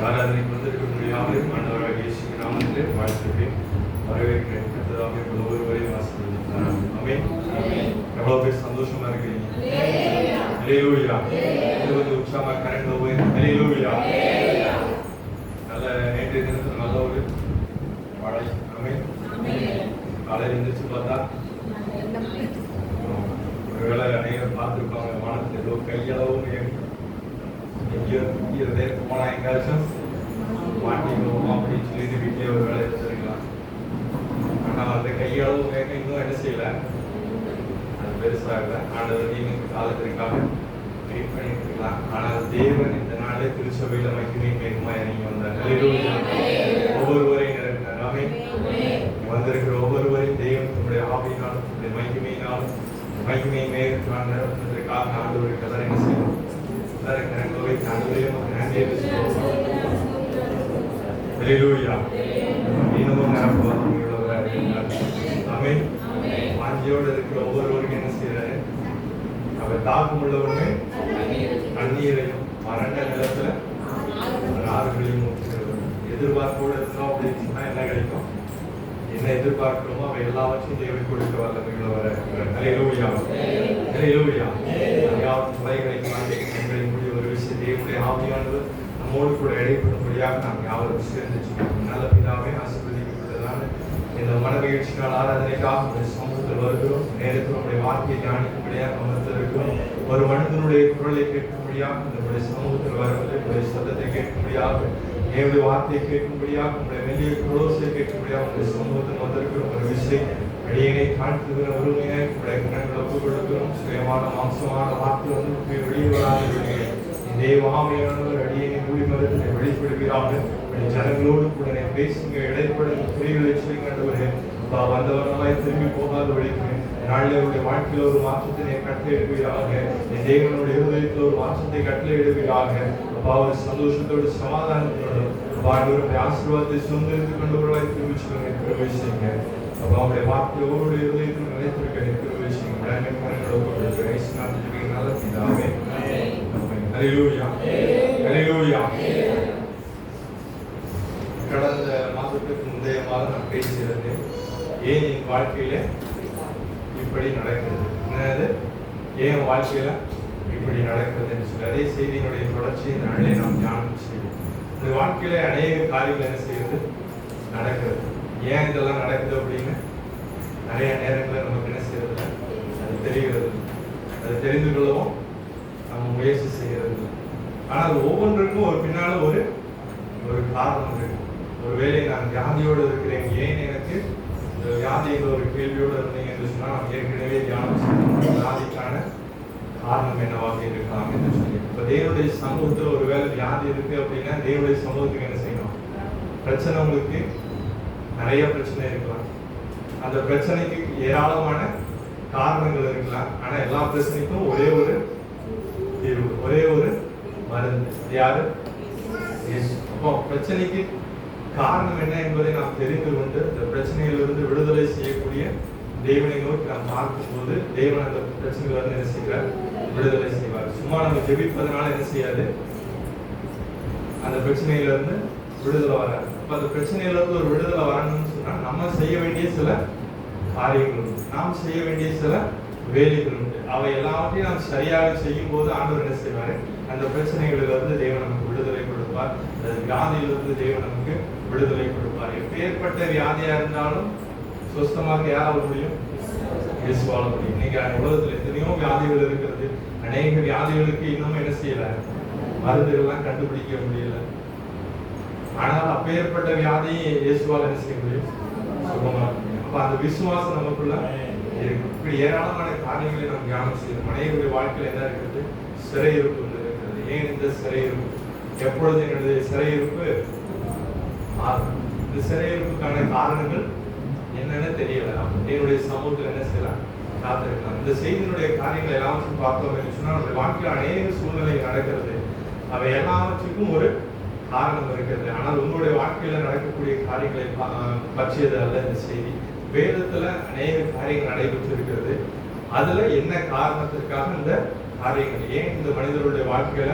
ஆராதனைக்கு வந்திருக்கக்கூடிய யாவரையும் ஆண்டவராக இயேசுவின் நாமத்திலே வாழ்த்துகிறேன், வரவேற்கிறேன். கர்த்தராகிய ஒவ்வொருவரையும் ஆசீர்வதிப்பார். ஆமென். எவ்வளவு பேர் சந்தோஷமா இருக்கிறீங்க? ஹல்லேலூயா. இது வந்து உற்சாகமா கரண்ட் போய் ஹல்லேலூயா. நல்ல நேற்றைய தினத்தில் நல்ல ஒரு மழை. ஆமென். காலையில் எழுந்திரிச்சு பார்த்தா ஒருவேளை அநேகர் பார்த்துருப்பாங்க, வானத்தில் ஏதோ கையளவும் எங்கேயோ போனா எங்காச்சும் மாட்டிக்குவோம் அப்படின்னு சொல்லிட்டு வீட்டிலே ஒரு வேலை எடுத்துருக்கலாம். ஆனால் அந்த கையளவு வேகம் இன்னும் என்ன செய்யல, அது பெருசாக இல்லை. ஆண்டவர் நீங்கள் காலத்திற்காக வெயிட் பண்ணிட்டு இருக்கலாம். ஆனால் தேவன் இந்த நாளே திருச்சபையில மகிமை மேகமாக இறங்கி வந்தார். ஒவ்வொருவரையும் நிரப்பினார். ஆமென். வந்திருக்கிற ஒவ்வொருவரையும் தேவன் தன்னுடைய ஆவியினாலும் தன்னுடைய மகிமையினாலும் மகிமையை மேகத்தினால் நிரப்புவதற்காக ஆண்டவருக்கு எல்லாரும் என்ன செய்யணும்? வாஞ்சியோடு இருக்கிற ஒவ்வொருவருக்கும் என்ன செய்யறாரு? அவர் தாக்கம் உள்ளவருமே தண்ணீரையும் வறண்ட நிலத்துல ஆறுகளையும் எதிர்பார்ப்போடு இருந்தோம் அப்படின்னு சொன்னா என்ன கிடைக்கும்? என்ன எதிர்பார்க்கிறோமோ அவை எல்லாவற்றையும் தேவன் கொடுக்க வல்லமையுள்ளவர். ஹல்லேலூயா. ஹல்லேலூயா. முறைகளை எங்களை முடிய ஒரு விஷயம் தேவனுடைய ஆவியானவர் நம்மோடு கூட இடைப்படும்படியாக நாம் யாவரும் சேர்ந்து நல்ல பிதாவே ஆசீர்வதிக்கப்பட்டதான இந்த மனமகிழ்ச்சினால் ஆராதனைக்காக ஒரு சமூகத்தில் வருகிறோம். நேரத்தில் நம்முடைய வார்த்தையை தியானிக்கும்படியாக அமர்ந்து இருக்கிறோம். ஒரு மனிதனுடைய குரலை கேட்கும்படியாக நம்முடைய சமூகத்தில் வருவது, உங்களுடைய சத்தத்தை கேட்கும்படியாக, என்னுடைய வார்த்தையை கேட்கும்படியாக, உங்களுடைய மெல்லிய குரோசை கேட்கும்படியாக உங்களுடைய சமூகத்தில் வந்திருக்கிறோம். ஒரு விஷயம் அடியனை காட்டுகிற உரிமையாய் உங்களுடைய கணங்களை ஒப்புக் கொடுக்கிறோம். சுயமான மாம்சமான வார்த்தை வந்து வெளியே வராது. தேவாமையானவர் அடியனை மூடி மரத்தினை வெளிப்படுகிறார்கள். ஜனங்களோடு கூட பேசுங்க, இடைப்படும் புரிகளை சொல்லுங்க. வந்தவர்களாய் திரும்பி போகாத வழிக்கிறேன். நாளிலுடைய வாழ்க்கையில் ஒரு மாற்றத்தினை கட்டளையிடுவீராக. என் தேவனுடைய இருதயத்தில் ஒரு மாற்றத்தை கட்டளையிடுவீராக. அப்பா ஒரு சந்தோஷத்தோடு சமாதானத்தோடு வாழ்வருடைய ஆசீர்வாதத்தை சுதந்திரித்து கொண்டவர்களாய் திரும்பி சொல்லுங்க. திரும்ப செய்யுங்க. அப்பா அவருடைய வார்த்தை ஒவ்வொரு இருதயத்திலும் நிலைத்திருக்க திரும்ப செய்யுங்க. நல்ல பிதாவே. ஹல்லேலூயா. ஹல்லேலூயா. கடந்த மாதத்துக்கு முந்தைய மாதம் நான் பேசியது ஏன் என் வாழ்க்கையில இப்படி நடக்கிறது, என்னது ஏன் வாழ்க்கையில இப்படி நடக்கிறதுன்னு சொல்லி அதே செய்தியினுடைய தொடர்ச்சியை நாளே நாம் தியானம் செய்வோம். இந்த வாழ்க்கையில அநேக காரியங்கள் என்ன செய்யறது நடக்கிறது. ஏன் இதெல்லாம் நடக்குது அப்படின்னு நிறைய நேரங்களில் நமக்கு என்ன செய்யறது அது தெரிகிறது. அது தெரிந்து கொள்ளவும் நம்ம முயற்சி செய்யறது. ஆனால் ஒவ்வொன்றுக்கும் ஒரு பின்னால ஒரு காரணம் இருக்கு. ஒருவேளை நான் வியாதியோடு இருக்கிறேன், ஏன் எனக்கு வியாதியில் ஒரு கேள்வியோடு இருந்தீங்க என்று சொன்னால் நாம் ஏற்கனவே தியானம் செய்யணும். வியாதிக்கான காரணம் என்னவாக இருக்கலாம் என்று சொல்லி. இப்போ தேவனுடைய சமூகத்தில் ஒருவேளை வியாதி இருக்கு அப்படின்னா தேவனுடைய சமூகத்துக்கு என்ன செய்யணும்? பிரச்சனை, உங்களுக்கு நிறைய பிரச்சனை இருக்கலாம். அந்த பிரச்சனைக்கு ஏராளமான காரணங்கள் இருக்கலாம். ஆனால் எல்லா பிரச்சனைக்கும் ஒரே ஒரு தீர்வு, ஒரே ஒரு மருந்து. யாரு? அப்போ பிரச்சனைக்கு காரணம் என்ன என்பதை நாம் தெரிந்து கொண்டு இந்த பிரச்சனையிலிருந்து விடுதலை செய்யக்கூடிய தேவனை நோக்கி நாம் பார்க்கும்போது தேவன் அந்த பிரச்சனையிலிருந்து என்ன செய்கிறார்? விடுதலை செய்வார். சும்மா நம்ம ஜெபிப்பதனால என்ன செய்யாது? அந்த பிரச்சனையிலிருந்து விடுதலை வராது. அப்ப அந்த பிரச்சனையிலிருந்து ஒரு விடுதலை வரணும்னு சொன்னா நம்ம செய்ய வேண்டிய சில காரியங்கள் உண்டு, நாம் செய்ய வேண்டிய சில வேலைகள் உண்டு. அவை எல்லாவற்றையும் நாம் சரியாக செய்யும் போது ஆண்டவர் என்ன செய்வாரு? அந்த பிரச்சனைகளிலிருந்து தேவன் நமக்கு விடுதலை கொடுப்பார். வியாதியிலிருந்து தேவன் நமக்கு விடுதலை கொடுப்பார். எப்பேற்பட்ட வியாதியா இருந்தாலும் சுத்தமாக யாரால முடியும்? இயேசுவால முடியும். இன்னைக்கு உலகத்துல எத்தனையோ வியாதிகள் இருக்கிறது. அநேக வியாதிகளுக்கு இன்னும் என்ன செய்யல, மருந்துகள்லாம் கண்டுபிடிக்க முடியல. ஆனால் அப்பேற்பட்ட வியாதியை இயேசுவால என்ன செய்ய முடியும்? சுகமாக முடியும். அப்ப அந்த விசுவாசம் நமக்குள்ள இருக்கு. இப்படி ஏராளமான காரியங்களை நாம் தியானம் செய்யணும். அநேகருடைய வாழ்க்கையில் என்ன இருக்கிறது? சிறையிருப்பு இருக்கிறது. ஏன் இந்த சிறையிருப்பு? எப்பொழுது என்னுடைய சிறையிருப்பு மாறும்? இந்த சிறையிருப்புக்கான காரணங்கள் என்னன்னு தெரியல. என்னுடைய சமூகத்தில் என்ன செய்யலாம்? காத்திருக்கலாம். இந்த செய்தியினுடைய காரியங்கள் எல்லாவற்றையும் பார்த்தோம் என்று சொன்னால் நம்முடைய வாழ்க்கையில் அநேக சூழ்நிலை நடக்கிறது. அவை எல்லாவற்றுக்கும் ஒரு காரணம் இருக்கிறது. ஆனால் உங்களுடைய வாழ்க்கையில நடக்கக்கூடிய காரியங்களை பற்றியது அல்ல இந்த செய்தி. வேதத்துல அநேக காரியங்கள் நடைபெற்று இருக்கிறது. அதுல என்ன காரணத்திற்காக இந்த காரியங்கள், ஏன் இந்த மனிதர்களுடைய வாழ்க்கையில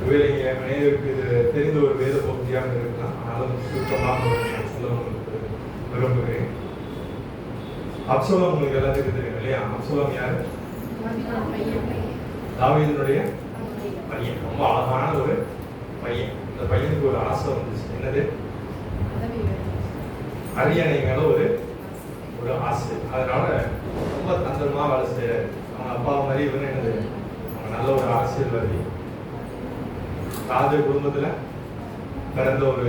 ஒருவேளை அநேகருக்கு இது தெரிந்த ஒரு வேத பகுதியாக இருக்கலாம். ஆனாலும் சுருக்கமாக சொல்ல உங்களுக்கு விரும்புகிறேன். அப்சலோம் உங்களுக்கு எல்லாத்துக்கும் தெரியும் இல்லையா? அப்சலோம் யாரு? தாவீதுனுடைய பையன். ரொம்ப அழகான ஒரு பையன். இந்த பையனுக்கு ஒரு ஆசை வந்துச்சு. என்னது? அரியணை மேல ஒரு ஆசை. அதனால ரொம்ப தந்திரமா வேலை செய்யறாரு. அவங்க அப்பா மாதிரி இவன் என்னது, அவங்க நல்ல ஒரு அரசியல்வாதி. ராஜ குடும்பத்துல பிறந்த ஒரு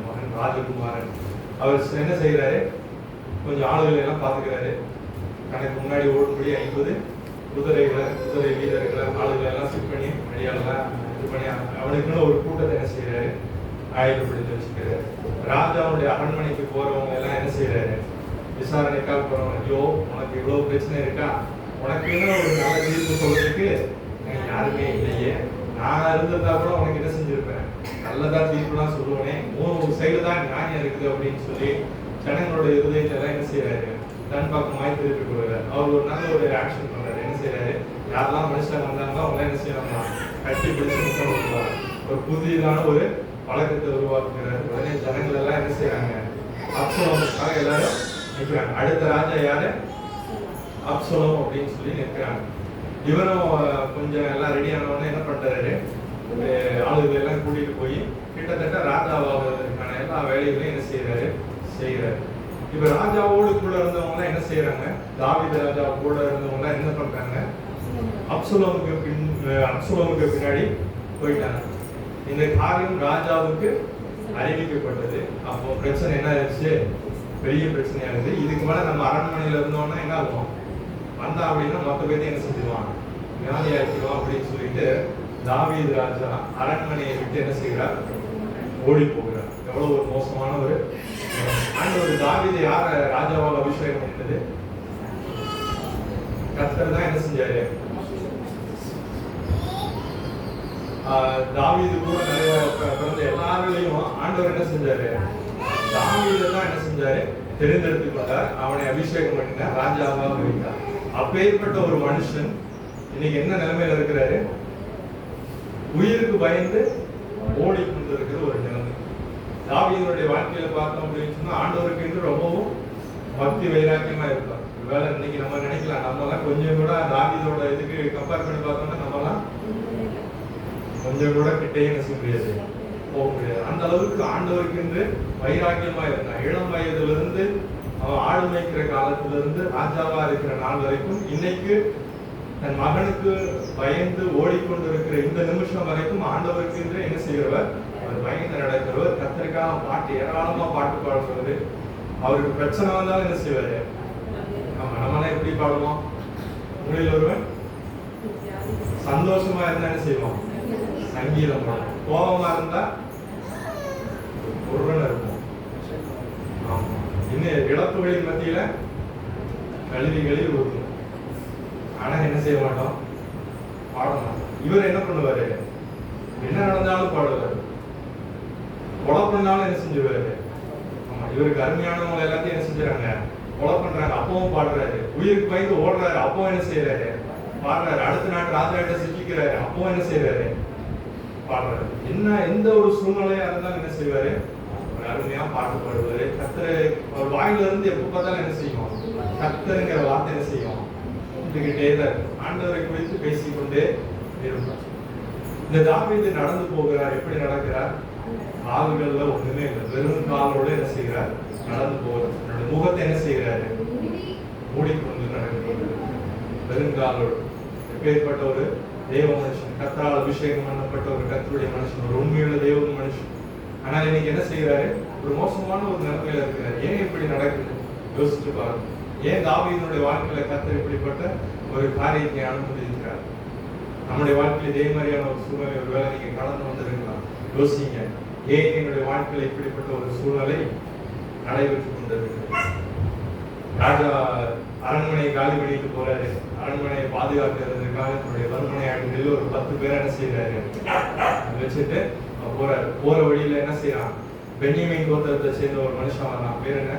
மகன் ராஜகுமாரன். அவர் என்ன செய்யறாரு, கொஞ்சம் ஆளுகளை எல்லாம் பாத்துக்கிறாரு. தனக்கு முன்னாடி ஓடும்படி 50 குதிரை வீரர்களை ஆளுகளை எல்லாம் ஃபிட் பண்ணி அடியாளெல்லாம் இது பண்ணி அவனுக்குன்னு ஒரு கூட்டத்தை என்ன செய்யறாரு, ஆயுதப்படுத்தி வச்சுக்கிறாரு. ராஜாவுடைய அரண்மனைக்கு போறவங்க எல்லாம் என்ன செய்யறாரு, விசாரணைக்காக போறவங்க, ஐயோ உனக்கு இவ்வளவு பிரச்சனை இருக்கா, உனக்குன்னு ஒரு நல்ல தீர்ப்பு சொல்றதுக்கு யாருமே இல்லையே, நான் இருந்திருந்தா கூட உனக்கு என்ன செஞ்சிருப்பேன், நல்லதா தீர்ப்புலாம் சொல்லுவேனே, உன் சைடு தான் நியாயம் இருக்குது அப்படின்னு சொல்லி ஜனங்களோட இருதயத்தை எல்லாம் என்ன செய்யறாரு, தன் பக்கமாய் திருப்பி கொடுக்குறாரு. அவர் ஒரு நல்ல ஒரு ஆக்ஷன் பண்றாரு. என்ன செய்யறாரு, யாரெல்லாம் மனுஷன் வந்தாங்களோ அவங்க என்ன செய்யறாங்க, கட்டி பிடிச்சு முத்தம் கொடுக்குறாங்க. ஒரு புதிதான ஒரு பழக்கத்தை உருவாக்குகிறார். உடனே ஜனங்கள் எல்லாம் என்ன செய்யறாங்க, அப்சலோமுக்காக எல்லாரும் நிற்கிறாங்க. அடுத்த ராஜா யாரு, அப்சலோம் அப்படின்னு சொல்லி நிற்கிறாங்க. இவரும் கொஞ்சம் எல்லாம் ரெடி ஆனவொடனே என்ன பண்றாரு, ஆளுகளை எல்லாம் கூட்டிட்டு போய் கிட்டத்தட்ட ராஜாவாகிறதுக்கான எல்லா வேலைகளையும் என்ன செய்யறாரு. இப்ப ராஜாவோடு கூட இருந்தவங்க என்ன செய்யறாங்க, தாவீது ராஜா கூட இருந்தவங்க என்ன பண்றாங்க, அப்சலோமுக்கு பின்னாடி போயிட்டாங்க. இந்த காரியம் ராஜாவுக்கு அறிவிக்கப்பட்டது. அப்போ பிரச்சனை என்ன ஆயிடுச்சு, பெரிய பிரச்சனையாகுது. இதுக்கு மேல நம்ம அரண்மனையில இருந்தோம்னா என்ன ஆகும், வந்தா அப்படின்னா மொத்த பேர்த்தையும் என்ன செஞ்சிருவான், ஞானியாக்கிடுவான் அப்படின்னு சொல்லிட்டு தாவீது ராஜா அரண்மனையை விட்டு என்ன செய்கிறார், ஓடி போகிறார். எவ்வளவு ஒரு மோசமான ஒரு ஆண்டவர். தாவீது யார ராஜாவாக அபிஷேகம் பண்ணது, கர்த்தர் தான் என்ன செஞ்சாரு. தாவீது கூட நிறைய பிறந்த எல்லாரையும் ஆண்டவர் என்ன செஞ்சாரு, தாவீது தான் என்ன செஞ்சாரு, தெரிந்தெடுத்துக் கொண்டார். அவனை அபிஷேகம் பண்ணினார், ராஜாவாக வைத்தார். அப்பேற்பட்ட ஒரு மனுஷன் இன்னைக்கு என்ன நிலைமையில இருக்கிறாரு, உயிருக்கு பயந்து ஓடிக்கொண்டு இருக்கிற ஒரு நிலைமை. தாவீதுடைய வாழ்க்கையில பார்த்தோம் அப்படின்னு சொன்னா ஆண்டவருக்கு என்று ரொம்பவும் பக்தி வைராக்கியமா இருப்பார். ஒருவேளை இன்னைக்கு நம்ம நினைக்கலாம், நம்ம எல்லாம் கொஞ்சம் கூட தாவீதோட இதுக்கு கம்பேர் பண்ணி பார்த்தோம்னா நம்ம எல்லாம் கொஞ்சம் கூட கிட்டே என்ன செய்ய முடியாது, போக முடியாது. அந்த அளவுக்கு ஆண்டவருக்கு என்று வைராக்கியமா இருந்தான். இளம் வயதுல இருந்து அவன் ஆடு மேய்க்கிற காலத்துல இருந்து ராஜாவா இருக்கிற நாள் வரைக்கும், இன்னைக்கு தன் மகனுக்கு பயந்து ஓடிக்கொண்டிருக்கிற இந்த நிமிஷம் வரைக்கும் ஆண்டவருக்கு என்று என்ன செய்கிறவர், அவர் பயந்து நடக்கிறவர். கர்த்தருக்காக பாட்டு ஏராளமா பாட்டு பாடுறது. அவருக்கு பிரச்சனை வந்தாலும் என்ன செய்வாரு, நம்மளாம் எப்படி பாடுவோம், உங்களில் ஒருவன் சந்தோஷமா இருந்தா என்ன செய்வோம், சங்கீதம் பாடுவோம். கோபமா இருந்தா ஒருவன் இருப்போம். ஆமா, இன்னும் இழப்புகளின் மத்தியில கழுவி ஊற்றும். ஆனா என்ன செய்ய மாட்டோம், பாடணும். இவர் என்ன பண்ணுவாரு, என்ன நடந்தாலும் பாடுவாரு, கொலை பண்ணாலும் என்ன செஞ்சுவாரு. ஆமா, இவருக்கு அருமையானவங்க எல்லாத்தையும் என்ன செஞ்சுறாங்க, கொலை பண்றாங்க, அப்பவும் பாடுறாரு. உயிருக்கு பயந்து ஓடுறாரு, அப்பவும் என்ன செய்யறாரு, பாடுறாரு. அடுத்த நாட்டு ராஜாட்ட சிக்கிக்கிறாரு, அப்பவும் என்ன செய்யறாரு, பாடுறாரு. என்ன எந்த ஒரு சூழ்நிலையா இருந்தாலும் என்ன செய்வாரு, அருமையா பாட்டு பாடுவாரு. கர்த்தர் அவர் வாயில இருந்து எப்ப பார்த்தாலும் என்ன செய்யும், கர்த்தருங்கிற வார்த்தை என்ன செய்யும், ஆண்டவரை குறித்து பேசிக்கொண்டே இருப்பார். இந்த தாவீது நடந்து போகிறார். எப்படி நடக்கிறார், கால்கள்ல ஒண்ணுமே இல்லை, வெறும் காலோட என்ன செய்கிறார், நடந்து போகிறார். என்னோட முகத்தை என்ன செய்கிறாரு, மூடிக்கொண்டு நடக்கிறார், வெறும் காலோடு. எப்பேற்பட்ட ஒரு தேவ மனுஷன், கர்த்தரால் அபிஷேகம் பண்ணப்பட்ட ஒரு கர்த்தருடைய மனுஷன், ஒரு உண்மையுள்ள தேவ மனுஷன். ஆனால் இன்னைக்கு என்ன செய்யறாரு, ஒரு மோசமான ஒரு நிலைமையில இருக்கிறார். ஏன் இப்படி நடக்குது யோசிச்சு பாருங்க. ஏன் தாவீதுடைய வாழ்க்கையில கர்த்தர் இப்படிப்பட்ட ஒரு காரியத்தை அனுமதிக்கிறார். நம்முடைய வாழ்க்கையில இதே மாதிரியான ஒரு சூழ்நிலை ஒருவேளை நீங்க கடந்து வந்திருக்கலாம். யோசிங்க, ஏன் எங்களுடைய வாழ்க்கையில இப்படிப்பட்ட ஒரு சூழ்நிலை நடைபெற்றுக் கொண்டிருக்கிறது. ராஜா அரண்மனையை காலி பண்ணிட்டு போறாரு. அரண்மனையை பாதுகாக்கிறதுக்காக தன்னுடைய வருமனை ஆண்டுகளில் ஒரு 10 பேர் என்ன செய்யறாரு வச்சுட்டு போறாரு. போற வழியில என்ன செய்யறான், பென்யமீன் கோத்திரத்தை சேர்ந்த ஒரு மனுஷன் வரான். பேர் என்ன,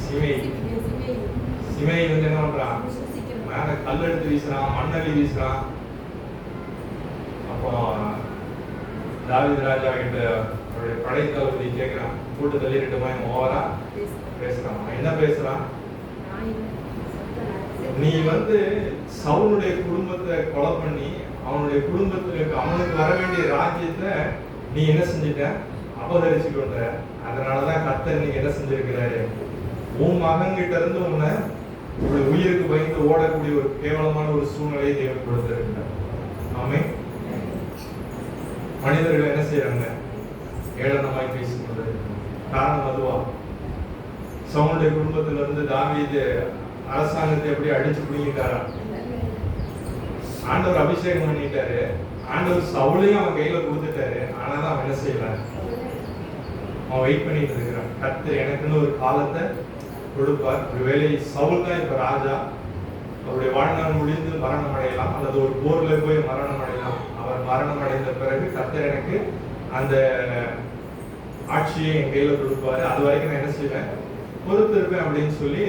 சிமேய். சிமேய் வந்து என்ன பண்றான், மேல கல் எடுத்து வீசுறான், மண்ணள்ளி வீசுறான். அப்ப அப்போ தாவீது ராஜா கிட்ட அவருடைய படை தளபதி கேட்கிறான், கூட்டு தள்ளிட்டுமா ஓவரா பேசுறான். என்ன பேசுறான்? நீ சவுனுடைய குடும்பத்தை கொலை பண்ணி அவனுடைய குடும்பத்துக்கு அவனுக்கு வர வேண்டிய ராஜ்யத்தை நீ என்ன செஞ்சிட்ட? அபகரிச்சு கொண்ட. அதனாலதான் கர்த்தர் நீங்க என்ன செஞ்சிருக்கிறாரு, உன் மகன் கிட்ட இருந்து உன்னை உயிருக்கு பயந்து ஓடக்கூடிய ஒரு கேவலமான ஒரு சூழ்நிலையை தேவன் கொடுத்திருக்கிறார். ஆமென். மனிதர்கள் என்ன செய்யறாங்க? ஏளனமாய் பேசிக்கொண்டு. காரணம் அதுவா? சவுனுடைய குடும்பத்தில இருந்து தாவீது அரசாங்கத்தை எப்படி அடிச்சு பிடிங்கிட்டாரா? ஆண்டவர் அபிஷேகம் பண்ணிட்டாரு, ஆண்டவர் சவுலையும் அவன் கையில கொடுத்துட்டாரு. ஆனாலும் அவன் என்ன செய்யல? அவன் வெயிட் பண்ணிட்டு இருக்கிறான். கர்த்தர் எனக்குன்னு ஒரு காலத்தை கொடுப்பார். ஒருவேளை சவுல் தான் இப்ப ராஜா, அவருடைய வாழ்நாள் முடிந்து மரணம் அடையலாம், அல்லது ஒரு போர்ல போய் மரணம் அடையலாம். அவர் மரணம் அடைந்த பிறகு கர்த்தர் எனக்கு அந்த ஆட்சியை என் கையில கொடுப்பாரு. அது வரைக்கும் நான் என்ன செய்வேன்? பொறுத்து இருப்பேன் அப்படின்னு சொல்லி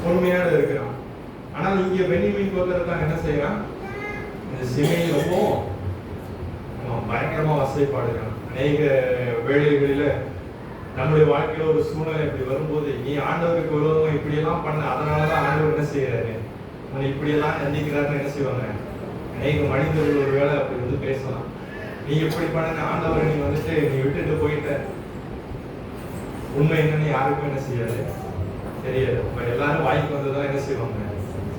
பொறுமையோட இருக்கிறான். ஆனால் இங்க பென்யமீன் கோத்திரத்தான் என்ன செய்யறான்? இந்த சிமையை ரொம்ப பயங்கரமா வசைப்பாடுகிறான். அநேக வேளைகளில நம்முடைய வாழ்க்கையில ஒரு சூழ்நிலை இப்படி வரும்போது, நீ ஆண்டவருக்கு விரோதமா இப்படி எல்லாம் பண்ண, அதனாலதான் ஆண்டவர் என்ன செய்யறாரு, உன்னை இப்படி எல்லாம் தண்டிக்கிறாருன்னு என்ன செய்வாங்க அநேக மனிதர்கள் ஒரு வேளை அப்படி பேசலாம். நீ எப்படி பண்ண, ஆண்டவரை நீ நீ விட்டுட்டு போயிட்ட. உண்மை என்னன்னு யாருக்கும் என்ன செய்யாது, தெரியாது. எல்லாரும் வாய்க்கு வந்ததான் என்ன செய்வாங்க,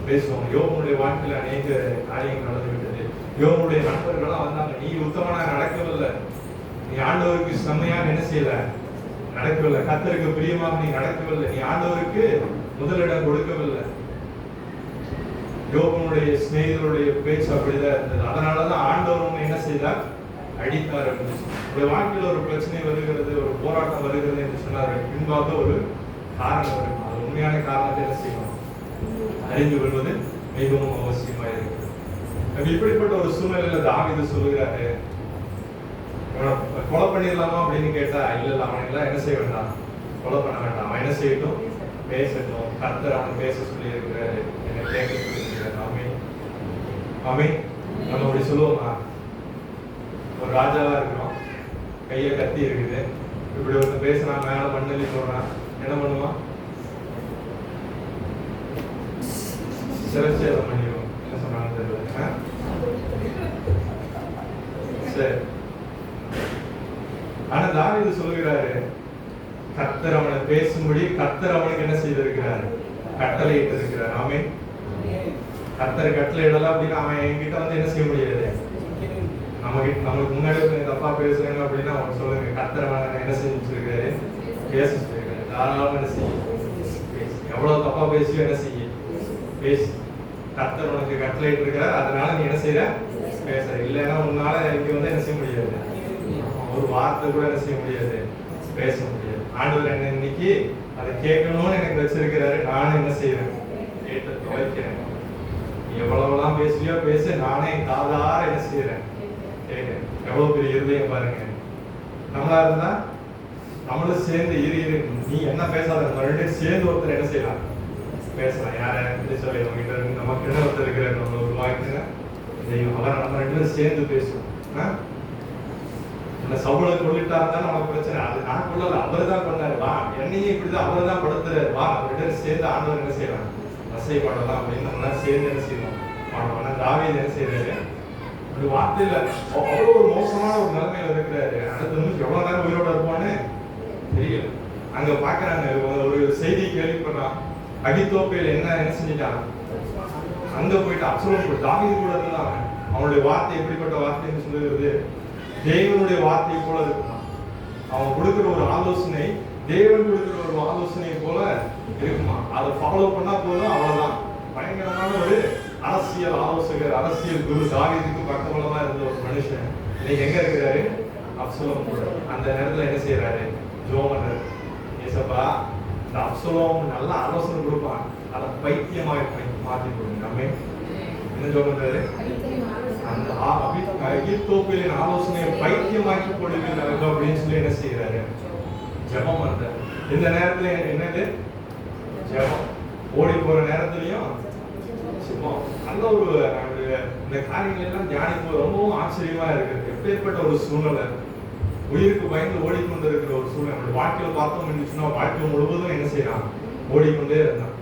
பேசுவாங்க. யோபனுடைய வாழ்க்கையில அநேக காரியங்கள் நடந்து விட்டது. யோபனுடைய நண்பர்கள்லாம் வந்தாங்க, நீ உத்தமனா நடக்கவில்லை, நீ ஆண்டவருக்கு செம்மையா என்ன செய்யல, நடக்கவில்லை, கர்த்தருக்கு பிரியமாக நீ நடக்கவில்லை, நீ ஆண்டவருக்கு முதலிடம் கொடுக்கவில்லை. யோபனுடைய சிநேகிதருடைய பேச்சு அப்படிதான் இருந்தது. அதனாலதான் ஆண்டவர் என்ன செய்தார், அடித்தார். உங்களுடைய வாழ்க்கையில் ஒரு பிரச்சனை வருகிறது, ஒரு போராட்டம் வருகிறது என்று சொன்னார், பின்பாக ஒரு காரணம் இருக்கும். அது உண்மையான காரணத்தை என்ன செய்யணும், அறிந்து கொள்வது மிகவும் அவசியமா இருக்கு. இப்படிப்பட்ட ஒரு சூழ்நிலையில தாவீது சொல்லுகிறாரு, கொலை பண்ணிடலாமா அப்படின்னு கேட்டா, இல்ல அவன் எல்லாம் என்ன செய்ய வேண்டாம், கொலை பண்ண வேண்டாம், அவன் என்ன செய்யட்டும், பேசட்டும். கர்த்தர் அவன் பேச சொல்லி இருக்கிறாரு, என்னை கேட்க சொல்லி இருக்கிறார். ஆமென். ஆமென். நம்ம அப்படி சொல்லுவோமா? ஒரு ராஜாவா இருக்கிறோம், கைய கத்தி இருக்குது, இப்படி ஒருத்தர் பேசினா மேல மண்ணலி போடுறான், என்ன பண்ணுவான்? சிரச்சேதம் பண்ணிடுவோம். என்ன சொன்னாங்க தெரியல. சரி. ஆனா தாவீது சொல்லுகிறாரு, கர்த்தர் அவனை பேசும்படி கர்த்தர் அவனுக்கு என்ன செய்திருக்கிறார், கட்டளை இட்டு இருக்கிறார். ஆமென். கர்த்தர் கட்டளை இடலாம் அப்படின்னு அவன் என்கிட்ட என்ன செய்ய முடியாது. நமக்கு முன்னாடி தப்பா பேசுறாங்க அப்படின்னா அவங்க சொல்லுங்க, கர்த்தர் அவனை என்ன செஞ்சிருக்காரு, பேச சொல்லிருக்காரு. தாராளமா என்ன செய்ய, எவ்வளவு தப்பா பேசியோ என்ன செய்ய, பேசு. கர்த்தர் உனக்கு கட்டளை இட்டு இருக்கிறார், அதனால நீ என்ன செய்யற, பேச. இல்லைன்னா உன்னால இங்க என்ன செய்ய முடியாது, ஒரு வார்த்தை கூட என்ன செய்ய முடியாது, பேச முடியாது. ஆண்டவர் என்ன இன்னைக்கு அதை கேட்கணும்னு எனக்கு வச்சிருக்கிறாரு. நானும் என்ன செய்யறேன், கேட்டு துவைக்கிறேன். நீ எவ்வளவுலாம் பேசுவியோ பேச, நானே காதார என்ன செய்யறேன், கேட்கிறேன். எவ்வளவு பெரிய இருதயம் பாருங்க. நம்மளா இருந்தா நம்மளும் சேர்ந்து இரு நீ என்ன பேசாத, நம்ம ரெண்டு சேர்ந்து ஒருத்தர் என்ன செய்யலாம், பேசலாம். யார சொல்லி உங்ககிட்ட இருக்கு, நமக்கு என்ன ஒருத்தர் இருக்கிறார், நம்ம ஒரு வாய்ப்புங்க தெய்வம், அவரை நம்ம ரெண்டு பேரும் சேர்ந்து பேசுவோம். இந்த சவுளை கொள்ளிட்டாருந்தா நமக்கு பிரச்சனை, அது நான் கொள்ளல, அவர் தான் கொண்டாரு. வா, என்னையும் இப்படிதான் அவர் தான் படுத்துறாரு, வா ரெண்டு சேர்ந்து ஆண்டவர் என்ன செய்யலாம், வசை பாடலாம் அப்படின்னு நம்ம சேர்ந்து என்ன செய்யணும், பாடலாம். ஆனா தாவீது என்ன செய்யறாரு, ஒரு வார்த்தையில அவ்வளவு ஒரு மோசமான ஒரு நிலைமையில இருக்கிறாரு. அடுத்த நிமிஷம் எவ்வளவு நேரம் உயிரோட இருப்பான்னு தெரியல. அங்க பாக்குறாங்க, ஒரு செய்தி கேள்விப்படுறான், அகித்தோப்பேல் என்ன செஞ்சிட்டான், அங்க போயிட்டு அப்சலோம் தாவீது கூட இருந்தான். அவனுடைய வார்த்தை எப்படிப்பட்ட வார்த்தைன்னு சொல்லுகிறது, தேவனுடைய வார்த்தை போல இருக்குமா. அவன் கொடுக்கிற ஒரு ஆலோசனை தேவன் கொடுக்கிற ஒரு ஆலோசனை போல இருக்குமா. அதை ஃபாலோ பண்ணா போதும், அவ்வளவுதான். பயங்கரமான ஒரு அரசியல் ஆலோசகர், அரசியல் குரு, தாவீதுக்கு பக்கபலமா இருந்த ஒரு மனுஷன் இன்னைக்கு எங்க இருக்கிறாரு, அப்சலோம் கூட. அந்த நேரத்துல என்ன செய்யறாரு, ஜோமனர், ஏசப்பா இந்த அப்சலோம் நல்ல ஆலோசனை கொடுப்பான், அதை பைத்தியமாக மாற்றி கொடுங்க. நம்ம என்ன ஜோமனர், அந்த அகித்தோப்பேலின் ஆலோசனையை பைத்தியமாக்கி போடுவீங்க அப்படின்னு சொல்லி என்ன செய்யறாரு, ஜெபம் பண்றாரு. இந்த நேரத்துல என்னது, ஜெபம். ஓடி போற நேரத்திலையும் சும்மா நல்ல ஒரு இந்த காரியங்கள் எல்லாம் தியானிக்கும் ரொம்பவும் ஆச்சரியமா இருக்குது. எப்பேற்பட்ட ஒரு சூழ்நிலை, உயிருக்கு பயந்து ஓடிக்கொண்டு இருக்கிற ஒரு சூழ்நிலை. நம்ம வாழ்க்கையில பார்த்தோம் இருந்துச்சுன்னா வாழ்க்கை முழுவதும் என்ன செய்யலாம், ஓடிக்கொண்டே இருந்தான்.